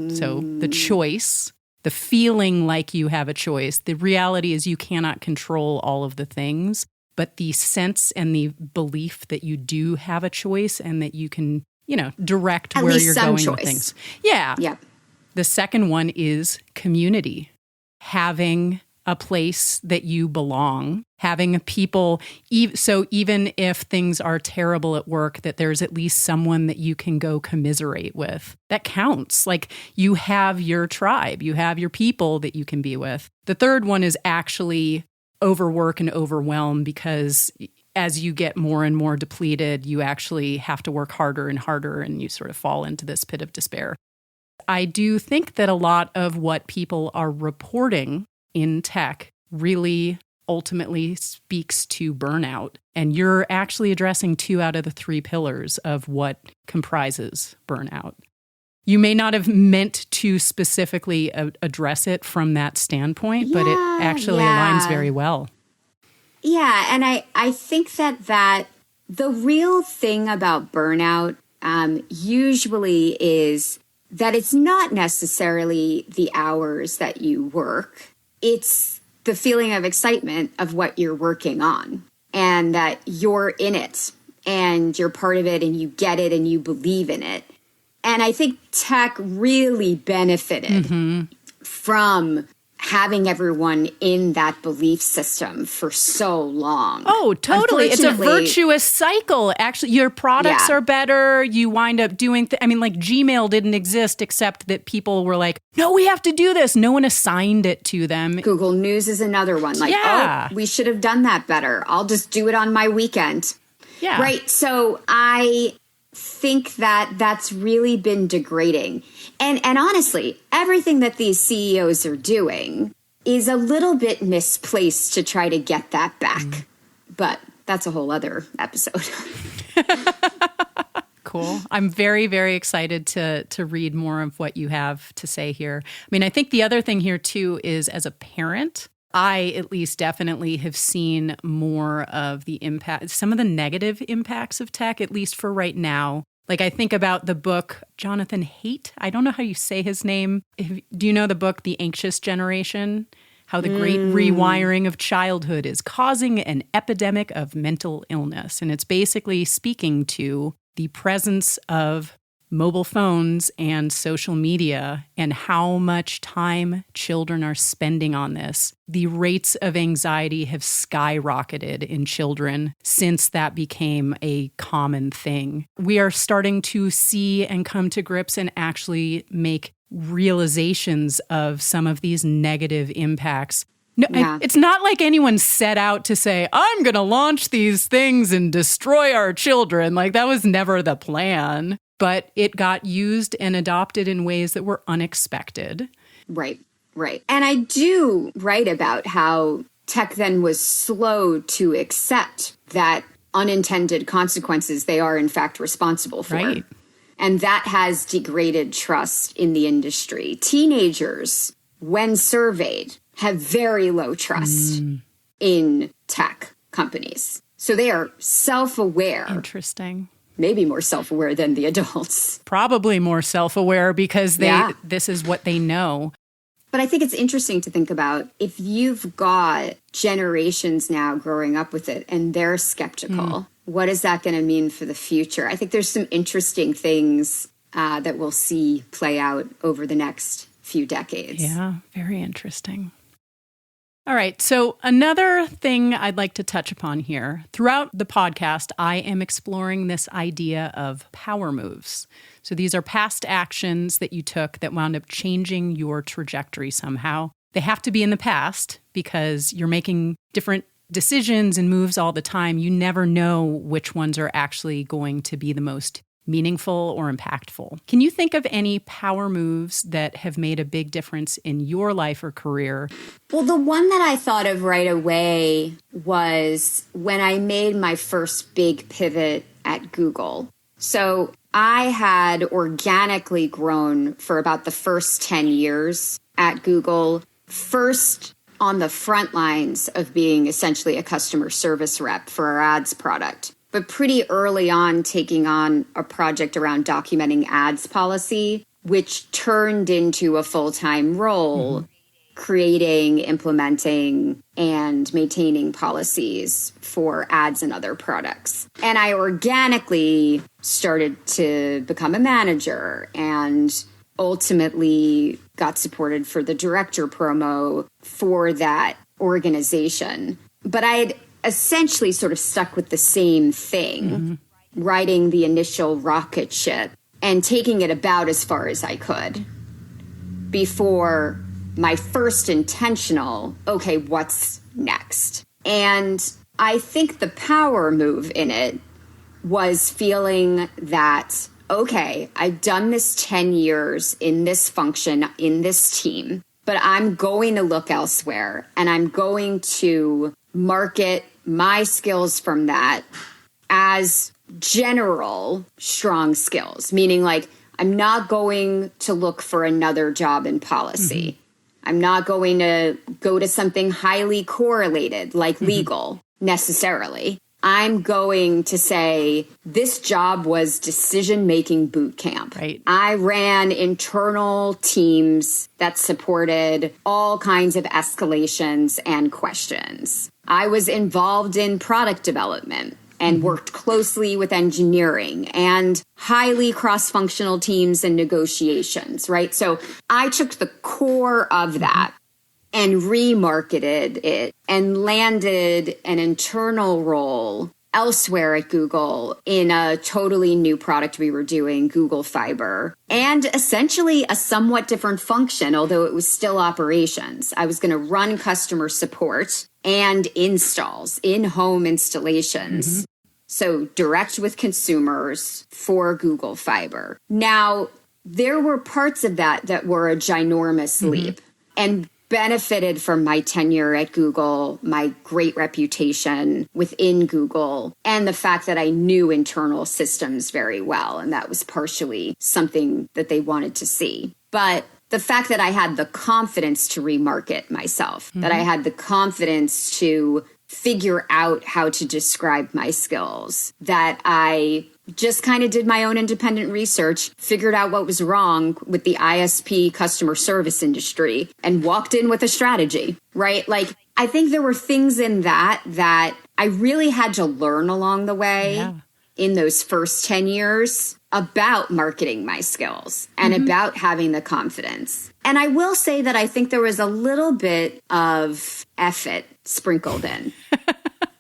So the choice, the feeling like you have a choice. The reality is you cannot control all of the things, but the sense and the belief that you do have a choice and that you can, direct At where least you're some going choice. with things. Yeah. Yep. The second one is community. Having a place that you belong, having people, so even if things are terrible at work, that there's at least someone that you can go commiserate with. That counts. Like you have your tribe, you have your people that you can be with. The third one is actually overwork and overwhelm, because as you get more and more depleted, you actually have to work harder and harder, and you sort of fall into this pit of despair. I do think that a lot of what people are reporting in tech really ultimately speaks to burnout. And you're actually addressing 2 out of the 3 pillars of what comprises burnout. You may not have meant to specifically address it from that standpoint, but it actually aligns very well. Yeah, and I think that the real thing about burnout usually is that it's not necessarily the hours that you work. It's the feeling of excitement of what you're working on, and that you're in it and you're part of it and you get it and you believe in it. And I think tech really benefited from having everyone in that belief system for so long. Oh, totally. It's a virtuous cycle. Actually, your products are better. You wind up doing, like Gmail didn't exist except that people were like, no, we have to do this. No one assigned it to them. Google News is another one. Like, oh, we should have done that better. I'll just do it on my weekend. Yeah. Right. So I think that that's really been degrading. And honestly, everything that these CEOs are doing is a little bit misplaced to try to get that back. But that's a whole other episode. Cool. I'm very, very excited to read more of what you have to say here. I mean, I think the other thing here too is, as a parent, I at least definitely have seen more of the impact, some of the negative impacts of tech, at least for right now. Like I think about the book, Jonathan Haidt. I don't know how you say his name. Do you know the book, The Anxious Generation? How the great rewiring of childhood is causing an epidemic of mental illness. And it's basically speaking to the presence of mobile phones and social media and how much time children are spending on this. The rates of anxiety have skyrocketed in children since that became a common thing. We are starting to see and come to grips and actually make realizations of some of these negative impacts. No, it's not like anyone set out to say, I'm going to launch these things and destroy our children. Like that was never the plan. But it got used and adopted in ways that were unexpected. Right. And I do write about how tech then was slow to accept that unintended consequences they are in fact responsible for. Right. And that has degraded trust in the industry. Teenagers, when surveyed, have very low trust in tech companies. So they are self-aware. Interesting. Maybe more self-aware than the adults. Probably more self-aware because this is what they know. But I think it's interesting to think about if you've got generations now growing up with it and they're skeptical, what is that going to mean for the future? I think there's some interesting things that we'll see play out over the next few decades. Yeah, very interesting. All right. So another thing I'd like to touch upon here. Throughout the podcast, I am exploring this idea of power moves. So these are past actions that you took that wound up changing your trajectory somehow. They have to be in the past because you're making different decisions and moves all the time. You never know which ones are actually going to be the most meaningful or impactful. Can you think of any power moves that have made a big difference in your life or career? Well, the one that I thought of right away was when I made my first big pivot at Google. So I had organically grown for about the first 10 years at Google, first on the front lines of being essentially a customer service rep for our ads product. but pretty early on taking on a project around documenting ads policy, which turned into a full-time role, creating, implementing, and maintaining policies for ads and other products. And I organically started to become a manager and ultimately got supported for the director promo for that organization. But I had essentially sort of stuck with the same thing, writing the initial rocket ship and taking it about as far as I could before my first intentional, okay, what's next? And I think the power move in it was feeling that, okay, I've done this 10 years in this function, in this team, but I'm going to look elsewhere and I'm going to market my skills from that as general strong skills, meaning like I'm not going to look for another job in policy. I'm not going to go to something highly correlated like legal necessarily. I'm going to say this job was decision-making boot camp. Right. I ran internal teams that supported all kinds of escalations and questions. I was involved in product development and worked closely with engineering and highly cross-functional teams and negotiations, right? So I took the core of that and remarketed it and landed an internal role elsewhere at Google in a totally new product we were doing, Google Fiber, and essentially a somewhat different function, although it was still operations. I was going to run customer support and installs, in-home installations. So direct with consumers for Google Fiber. Now, there were parts of that that were a ginormous leap and benefited from my tenure at Google, my great reputation within Google, and the fact that I knew internal systems very well. And that was partially something that they wanted to see. But the fact that I had the confidence to remarket myself, that I had the confidence to figure out how to describe my skills, that I just kind of did my own independent research, figured out what was wrong with the ISP customer service industry, and walked in with a strategy, right? Like, I think there were things in that I really had to learn along the way in those first 10 years about marketing my skills and about having the confidence. And I will say that I think there was a little bit of effort sprinkled in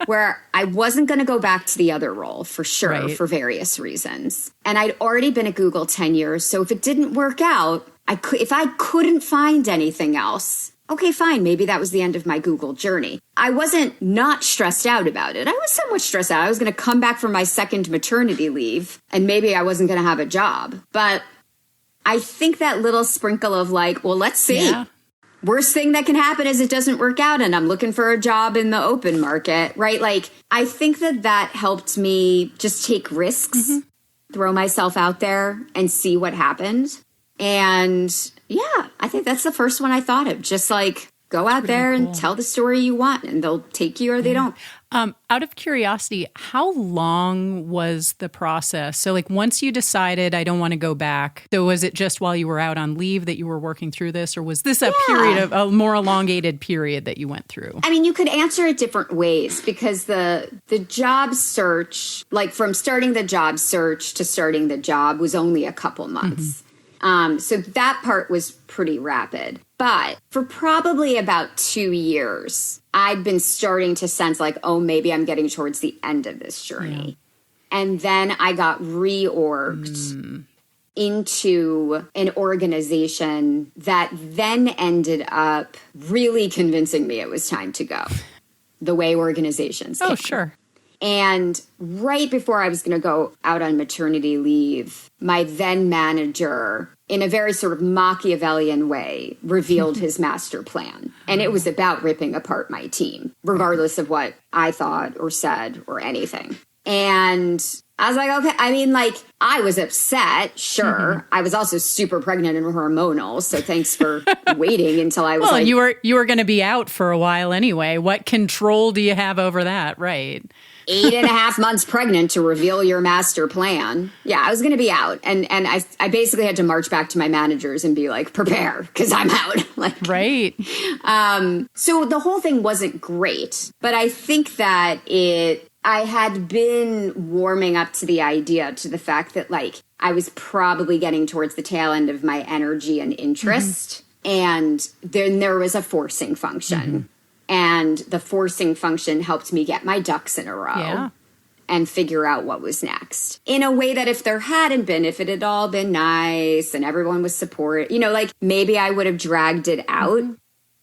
where I wasn't going to go back to the other role for sure, for various reasons. And I'd already been at Google 10 years. So if it didn't work out, if I couldn't find anything else, okay, fine. Maybe that was the end of my Google journey. I wasn't not stressed out about it. I was somewhat stressed out. I was going to come back from my second maternity leave and maybe I wasn't going to have a job. But I think that little sprinkle of like, well, let's see. Yeah. Worst thing that can happen is it doesn't work out and I'm looking for a job in the open market, right? Like, I think that helped me just take risks, throw myself out there and see what happened. And yeah, I think that's the first one I thought of. Just like, go out there and tell the story you want and they'll take you or they don't. Out of curiosity, how long was the process? So like once you decided I don't want to go back, so was it just while you were out on leave that you were working through this? Or was this a period of a more elongated period that you went through? I mean, you could answer it different ways because the job search, like from starting the job search to starting the job was only a couple months. So that part was pretty rapid. But for probably about 2 years, I'd been starting to sense like, oh, maybe I'm getting towards the end of this journey. Yeah. And then I got reorged into an organization that then ended up really convincing me it was time to go. The way organizations can. Oh, sure. And right before I was going to go out on maternity leave, my then manager, in a very sort of Machiavellian way, revealed his master plan. And it was about ripping apart my team, regardless of what I thought or said or anything. And I was like, okay, I mean, like, I was upset, sure. I was also super pregnant and hormonal, so thanks for waiting until I was well, you were going to be out for a while anyway. What control do you have over that, right? 8.5 months pregnant to reveal your master plan. Yeah, I was going to be out. And I basically had to march back to my managers and be like, prepare, because I'm out. Like, right. So the whole thing wasn't great, but I think that I had been warming up to the idea, to the fact that like I was probably getting towards the tail end of my energy and interest. And then there was a forcing function. And the forcing function helped me get my ducks in a row and figure out what was next. In a way that if there hadn't been, if it had all been nice and everyone was supportive, like maybe I would have dragged it out.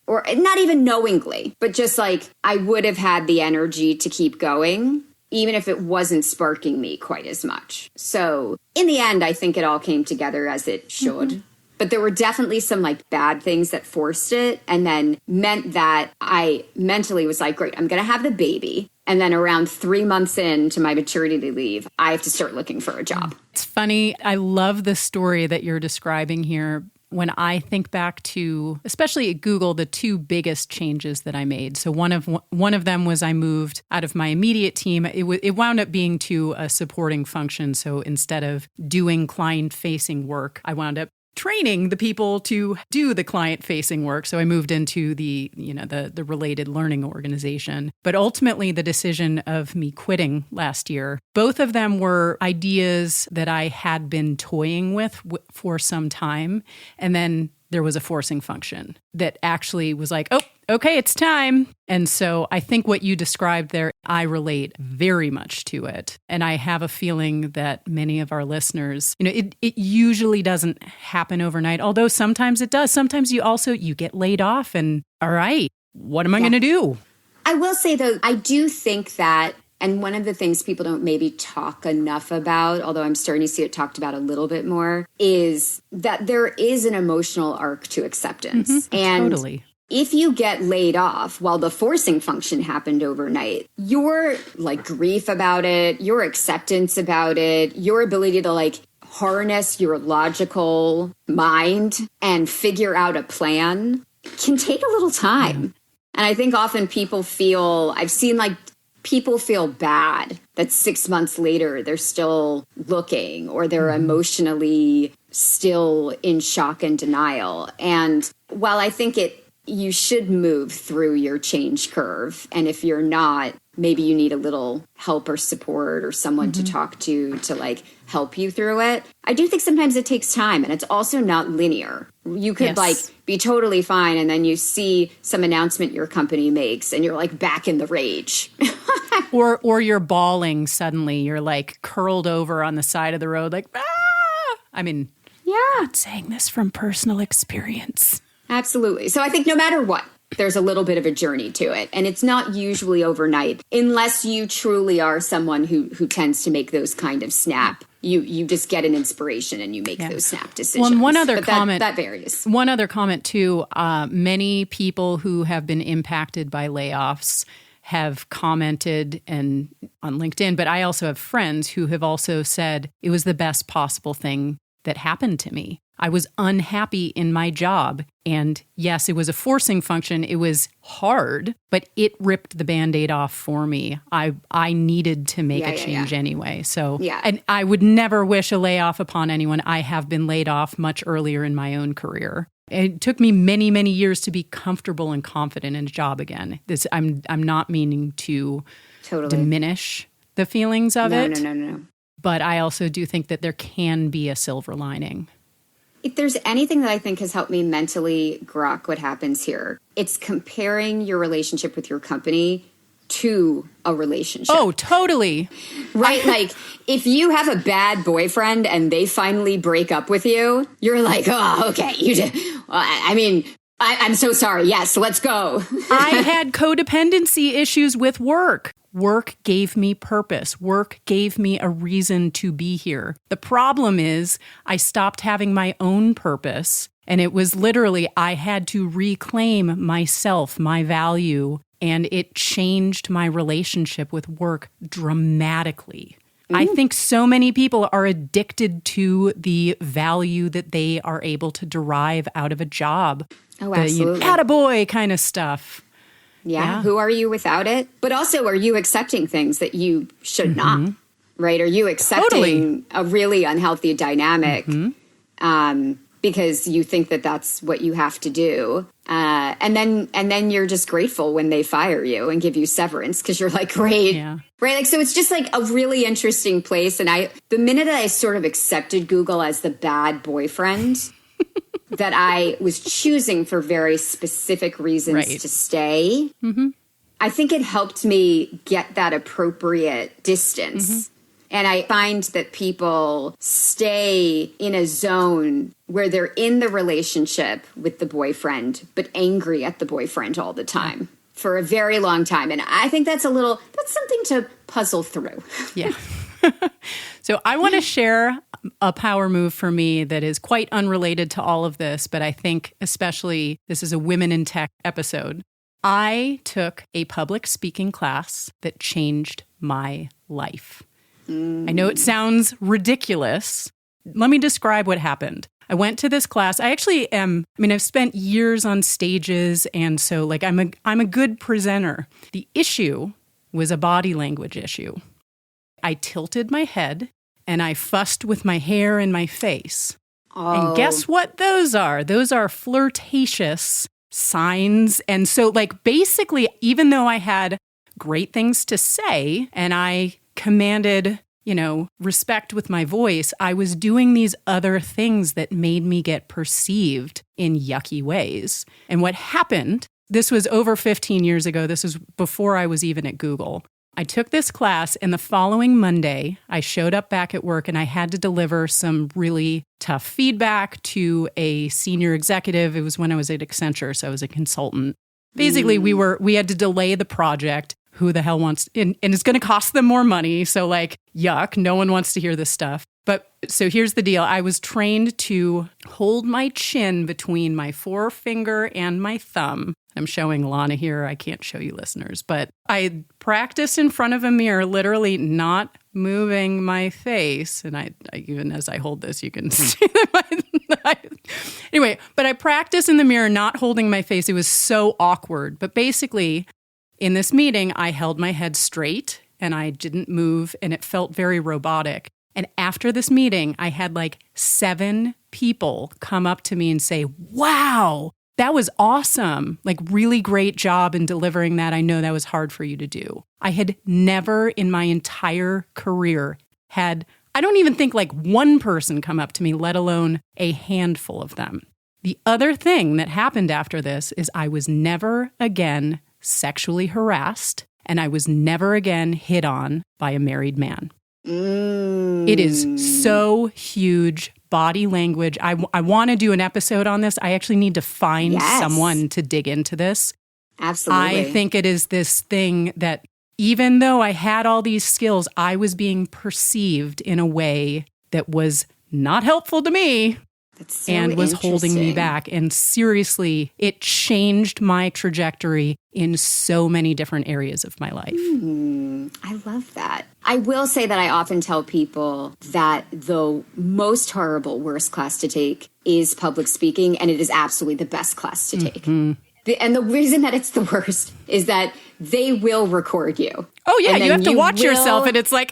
Or not even knowingly, but just like I would have had the energy to keep going, even if it wasn't sparking me quite as much. So in the end, I think it all came together as it should. But there were definitely some like bad things that forced it, and then meant that I mentally was like, great, I'm going to have the baby. And then around 3 months into my maternity leave, I have to start looking for a job. It's funny. I love the story that you're describing here. When I think back to, especially at Google, the two biggest changes that I made. So one of them was I moved out of my immediate team. It wound up being to a supporting function. So instead of doing client-facing work, I wound up training the people to do the client-facing work. So I moved into the related learning organization. But ultimately, the decision of me quitting last year, both of them were ideas that I had been toying with for some time. And then there was a forcing function that actually was like, oh, okay, it's time. And so I think what you described there, I relate very much to it. And I have a feeling that many of our listeners, it usually doesn't happen overnight, although sometimes it does. Sometimes you get laid off and, all right, what am I going to do? I will say, though, I do think that, and one of the things people don't maybe talk enough about, although I'm starting to see it talked about a little bit more, is that there is an emotional arc to acceptance. And totally. If you get laid off while the forcing function happened overnight, your like grief about it, your acceptance about it, your ability to like harness your logical mind and figure out a plan can take a little time. And I think often I've seen like people feel bad that 6 months later they're still looking, or they're emotionally still in shock and denial. And while I think you should move through your change curve, and if you're not, maybe you need a little help or support or someone to talk to like help you through it. I do think sometimes it takes time, and it's also not linear. You could like be totally fine, and then you see some announcement your company makes and you're like back in the rage. or you're bawling suddenly. You're like curled over on the side of the road like, ah! I mean, I'm not saying this from personal experience. Absolutely. So I think no matter what, there's a little bit of a journey to it. And it's not usually overnight, unless you truly are someone who tends to make those kind of snap. You just get an inspiration and you make those snap decisions. Well, and one other comment. That varies. One other comment, too. Many people who have been impacted by layoffs have commented on LinkedIn, but I also have friends who have also said it was the best possible thing that happened to me. I was unhappy in my job. And yes, it was a forcing function. It was hard, but it ripped the Band-Aid off for me. I needed to make a change anyway. So, and I would never wish a layoff upon anyone. I have been laid off much earlier in my own career. It took me many, many years to be comfortable and confident in a job again. I'm not meaning to diminish the feelings of it. No. But I also do think that there can be a silver lining. If there's anything that I think has helped me mentally grok what happens here, it's comparing your relationship with your company to a relationship. Oh, totally. Right? Like, if you have a bad boyfriend and they finally break up with you, you're like, oh, okay. I'm so sorry. Yes, let's go. I had codependency issues with work. Work gave me purpose. Work gave me a reason to be here. The problem is I stopped having my own purpose, and it was literally I had to reclaim myself, my value, and it changed my relationship with work dramatically. I think so many people are addicted to the value that they are able to derive out of a job. Oh, absolutely. The attaboy kind of stuff. Yeah. Who are you without it? But also, are you accepting things that you should not? Right? Are you accepting a really unhealthy dynamic because you think that that's what you have to do? And then you're just grateful when they fire you and give you severance because you're like, great. Yeah. Right. Like, so it's just like a really interesting place. And the minute I sort of accepted Google as the bad boyfriend that I was choosing for very specific reasons to stay, I think it helped me get that appropriate distance. And I find that people stay in a zone where they're in the relationship with the boyfriend, but angry at the boyfriend all the time for a very long time. And I think that's something to puzzle through. Yeah. So I want to share a power move for me that is quite unrelated to all of this, but I think especially this is a women in tech episode. I took a public speaking class that changed my life. I know it sounds ridiculous. Let me describe what happened. I went to this class. I've spent years on stages, and so like I'm a good presenter. The issue was a body language issue. I tilted my head and I fussed with my hair and my face. Oh. And guess what those are? Those are flirtatious signs. And so like basically, even though I had great things to say and I commanded, respect with my voice, I was doing these other things that made me get perceived in yucky ways. And what happened, this was over 15 years ago. This was before I was even at Google. I took this class, and the following Monday, I showed up back at work and I had to deliver some really tough feedback to a senior executive. It was when I was at Accenture, so I was a consultant. Basically, we had to delay the project. Who the hell wants, and it's going to cost them more money. So like, yuck, no one wants to hear this stuff. But so here's the deal. I was trained to hold my chin between my forefinger and my thumb. I'm showing Alana here. I can't show you listeners, but I practiced in front of a mirror, literally not moving my face. And I even as I hold this, you can see that anyway, but I practiced in the mirror, not holding my face. It was so awkward. But basically, in this meeting, I held my head straight and I didn't move, and it felt very robotic. And after this meeting, I had like 7 people come up to me and say, wow, that was awesome. Like, really great job in delivering that. I know that was hard for you to do. I had never in my entire career I don't even think like one person come up to me, let alone a handful of them. The other thing that happened after this is I was never again sexually harassed, and I was never again hit on by a married man. It is so huge. Body language. I want to do an episode on this. I actually need to find someone to dig into this. Absolutely. I think it is this thing that even though I had all these skills, I was being perceived in a way that was not helpful to me. So and was holding me back. And seriously, it changed my trajectory in so many different areas of my life. I love that. I will say that I often tell people that the most horrible, worst class to take is public speaking, and it is absolutely the best class to take. And the reason that it's the worst is that they will record you. Oh, yeah, you have to watch yourself, and it's like,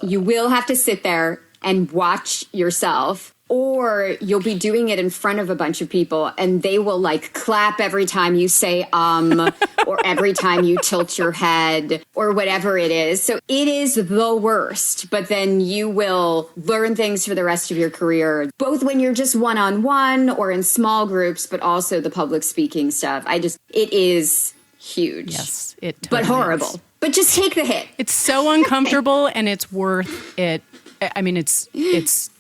You will have to sit there and watch yourself. Or you'll be doing it in front of a bunch of people and they will like clap every time you say, or every time you tilt your head or whatever it is. So it is the worst, but then you will learn things for the rest of your career, both when you're just one-on-one or in small groups, but also the public speaking stuff. It is huge. Yes, it totally but horrible. Is. But just take the hit. It's so uncomfortable and it's worth it. I mean, it's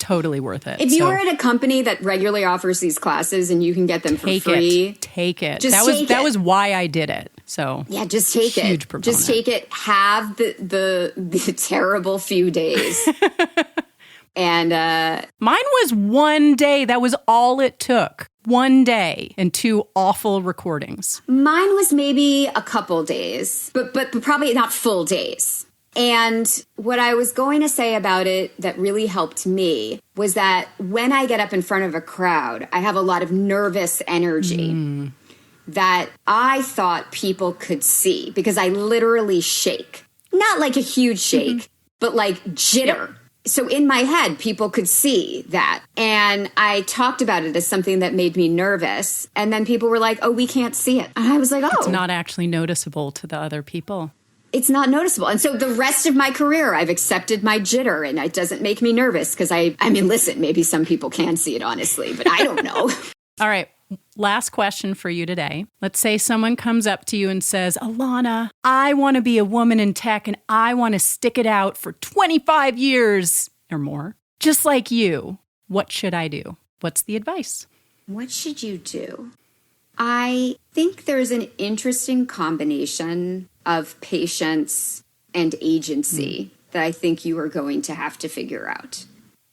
totally worth it. If you are at a company that regularly offers these classes and you can get them for free, take it. That was why I did it. So yeah, just take it. Huge proponent. Just take it. Have the terrible few days. And mine was one day. That was all it took. One day and 2 awful recordings. Mine was maybe a couple days, but probably not full days. And what I was going to say about it that really helped me was that when I get up in front of a crowd, I have a lot of nervous energy. that I thought people could see because I literally shake. Not like a huge shake, but like jitter. Yep. So in my head, people could see that. And I talked about it as something that made me nervous. And then people were like, oh, we can't see it. And I was like, oh. It's not actually noticeable to the other people. It's not noticeable. And so the rest of my career, I've accepted my jitter and it doesn't make me nervous because I mean, listen, maybe some people can see it honestly, but I don't know. All right. Last question for you today. Let's say someone comes up to you and says, Alana, I want to be a woman in tech and I want to stick it out for 25 years or more, just like you. What should I do? What's the advice? What should you do? I think there's an interesting combination of patience and agency that I think you are going to have to figure out.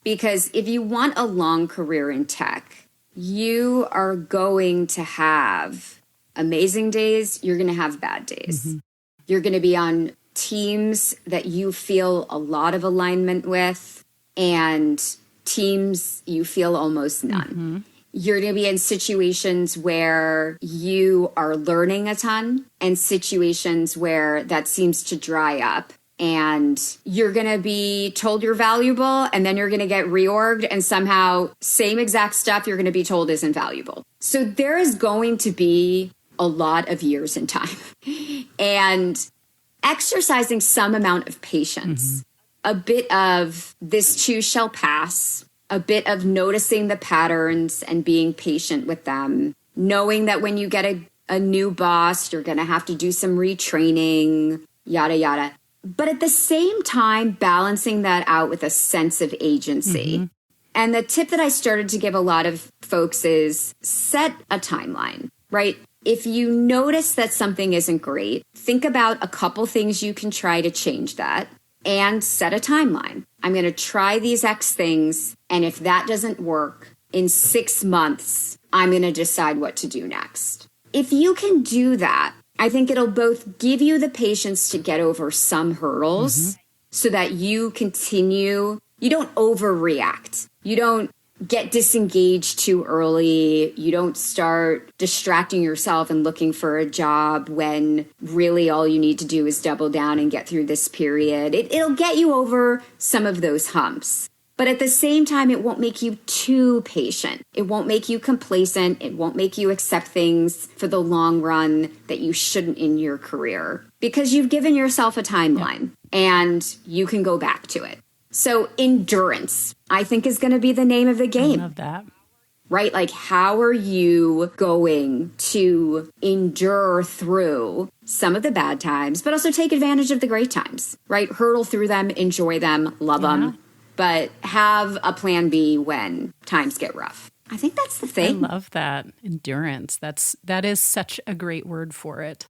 Because if you want a long career in tech, you are going to have amazing days. You're going to have bad days. You're going to be on teams that you feel a lot of alignment with and teams you feel almost none. You're going to be in situations where you are learning a ton and situations where that seems to dry up. And you're going to be told you're valuable and then you're going to get reorged and somehow same exact stuff you're going to be told isn't valuable. So there is going to be a lot of years in time and exercising some amount of patience, a bit of this too shall pass, a bit of noticing the patterns and being patient with them, knowing that when you get a new boss, you're going to have to do some retraining, yada, yada. But at the same time, balancing that out with a sense of agency. And the tip that I started to give a lot of folks is set a timeline, right? If you notice that something isn't great, think about a couple things you can try to change that and set a timeline. I'm going to try these X things. And if that doesn't work, in 6 months, I'm going to decide what to do next. If you can do that, I think it'll both give you the patience to get over some hurdles so that you continue, you don't overreact. You don't get disengaged too early. You don't start distracting yourself and looking for a job when really all you need to do is double down and get through this period. It'll get you over some of those humps. But at the same time, it won't make you too patient. It won't make you complacent. It won't make you accept things for the long run that you shouldn't in your career because you've given yourself a timeline and you can go back to it. So endurance, I think, is going to be the name of the game. I love that. Right? Like, how are you going to endure through some of the bad times, but also take advantage of the great times, right? Hurdle through them, enjoy them, love them. But have a plan B when times get rough. I think that's the thing. I love that. Endurance. That is such a great word for it.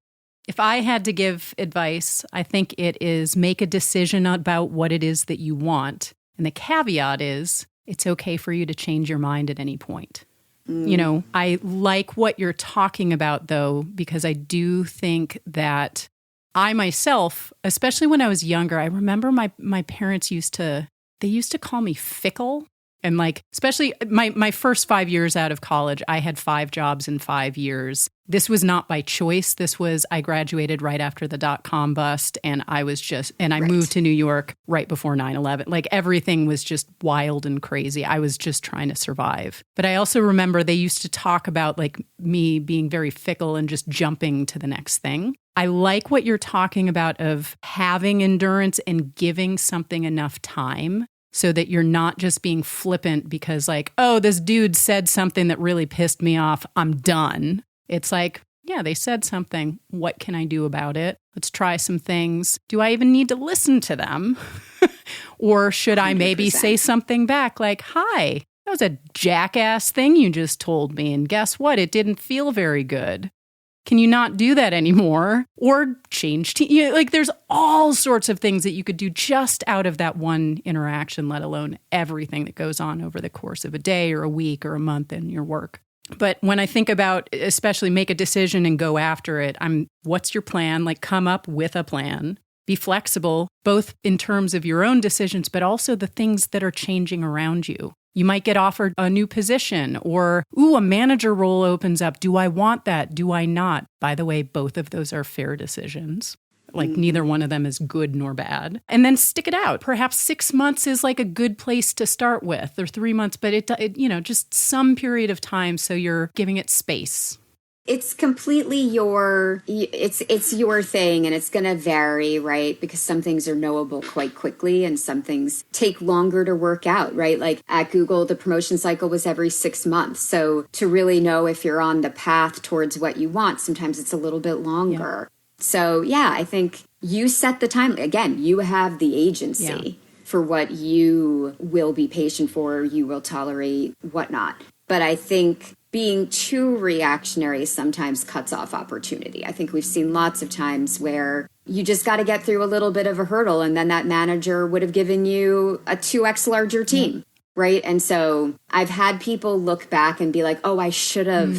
If I had to give advice, I think it is make a decision about what it is that you want. And the caveat is it's okay for you to change your mind at any point. You know, I like what you're talking about, though, because I do think that I myself, especially when I was younger, I remember my parents used to call me fickle. And like, especially my first 5 years out of college, I had 5 jobs in 5 years. This was not by choice. This was, I graduated right after the .com bust and I moved to New York right before 9/11. Like everything was just wild and crazy. I was just trying to survive. But I also remember they used to talk about like me being very fickle and just jumping to the next thing. I like what you're talking about of having endurance and giving something enough time so that you're not just being flippant because like, oh, this dude said something that really pissed me off. I'm done. It's like, yeah, they said something. What can I do about it? Let's try some things. Do I even need to listen to them? Or should I maybe 100%. Say something back like, hi, that was a jackass thing you just told me. And guess what? It didn't feel very good. Can you not do that anymore? Or change like there's all sorts of things that you could do just out of that one interaction, let alone everything that goes on over the course of a day or a week or a month in your work. But when I think about especially make a decision and go after it, what's your plan? Like come up with a plan. Be flexible, both in terms of your own decisions, but also the things that are changing around you. You might get offered a new position or, a manager role opens up. Do I want that? Do I not? By the way, both of those are fair decisions. Like neither one of them is good nor bad. And then stick it out. Perhaps 6 months is like a good place to start with, or 3 months, but it just some period of time so you're giving it space. It's completely it's your thing, and it's going to vary, right? Because some things are knowable quite quickly and some things take longer to work out, right? Like at Google, the promotion cycle was every 6 months. So to really know if you're on the path towards what you want, sometimes it's a little bit longer. Yeah. So yeah, I think you set the time. Again, you have the agency for what you will be patient for, you will tolerate, whatnot. But I think being too reactionary sometimes cuts off opportunity. I think we've seen lots of times where you just got to get through a little bit of a hurdle, and then that manager would have given you a 2x larger team, right? And so I've had people look back and be like, oh, I should have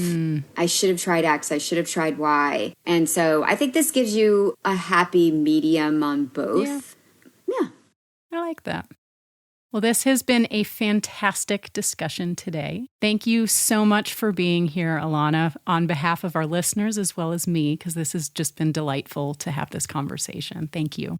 tried X, I should have tried Y. And so I think this gives you a happy medium on both. Yeah. I like that. Well, this has been a fantastic discussion today. Thank you so much for being here, Alana, on behalf of our listeners as well as me, because this has just been delightful to have this conversation. Thank you.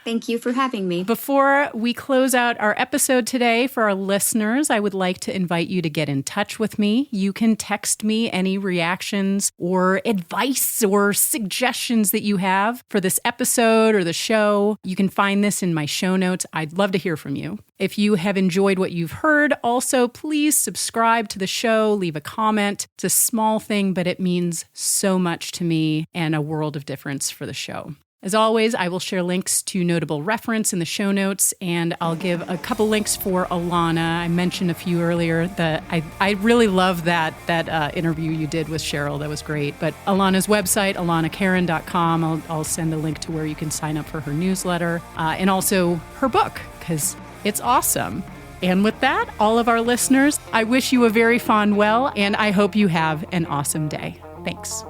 Thank you for having me. Before we close out our episode today, for our listeners, I would like to invite you to get in touch with me. You can text me any reactions or advice or suggestions that you have for this episode or the show. You can find this in my show notes. I'd love to hear from you. If you have enjoyed what you've heard, also please subscribe to the show, leave a comment. It's a small thing, but it means so much to me and a world of difference for the show. As always, I will share links to notable reference in the show notes, and I'll give a couple links for Alana. I mentioned a few earlier that I really love that interview you did with Cheryl. That was great. But Alana's website, alanakaren.com, I'll send a link to where you can sign up for her newsletter, and also her book, because it's awesome. And with that, all of our listeners, I wish you a very fond well, and I hope you have an awesome day. Thanks.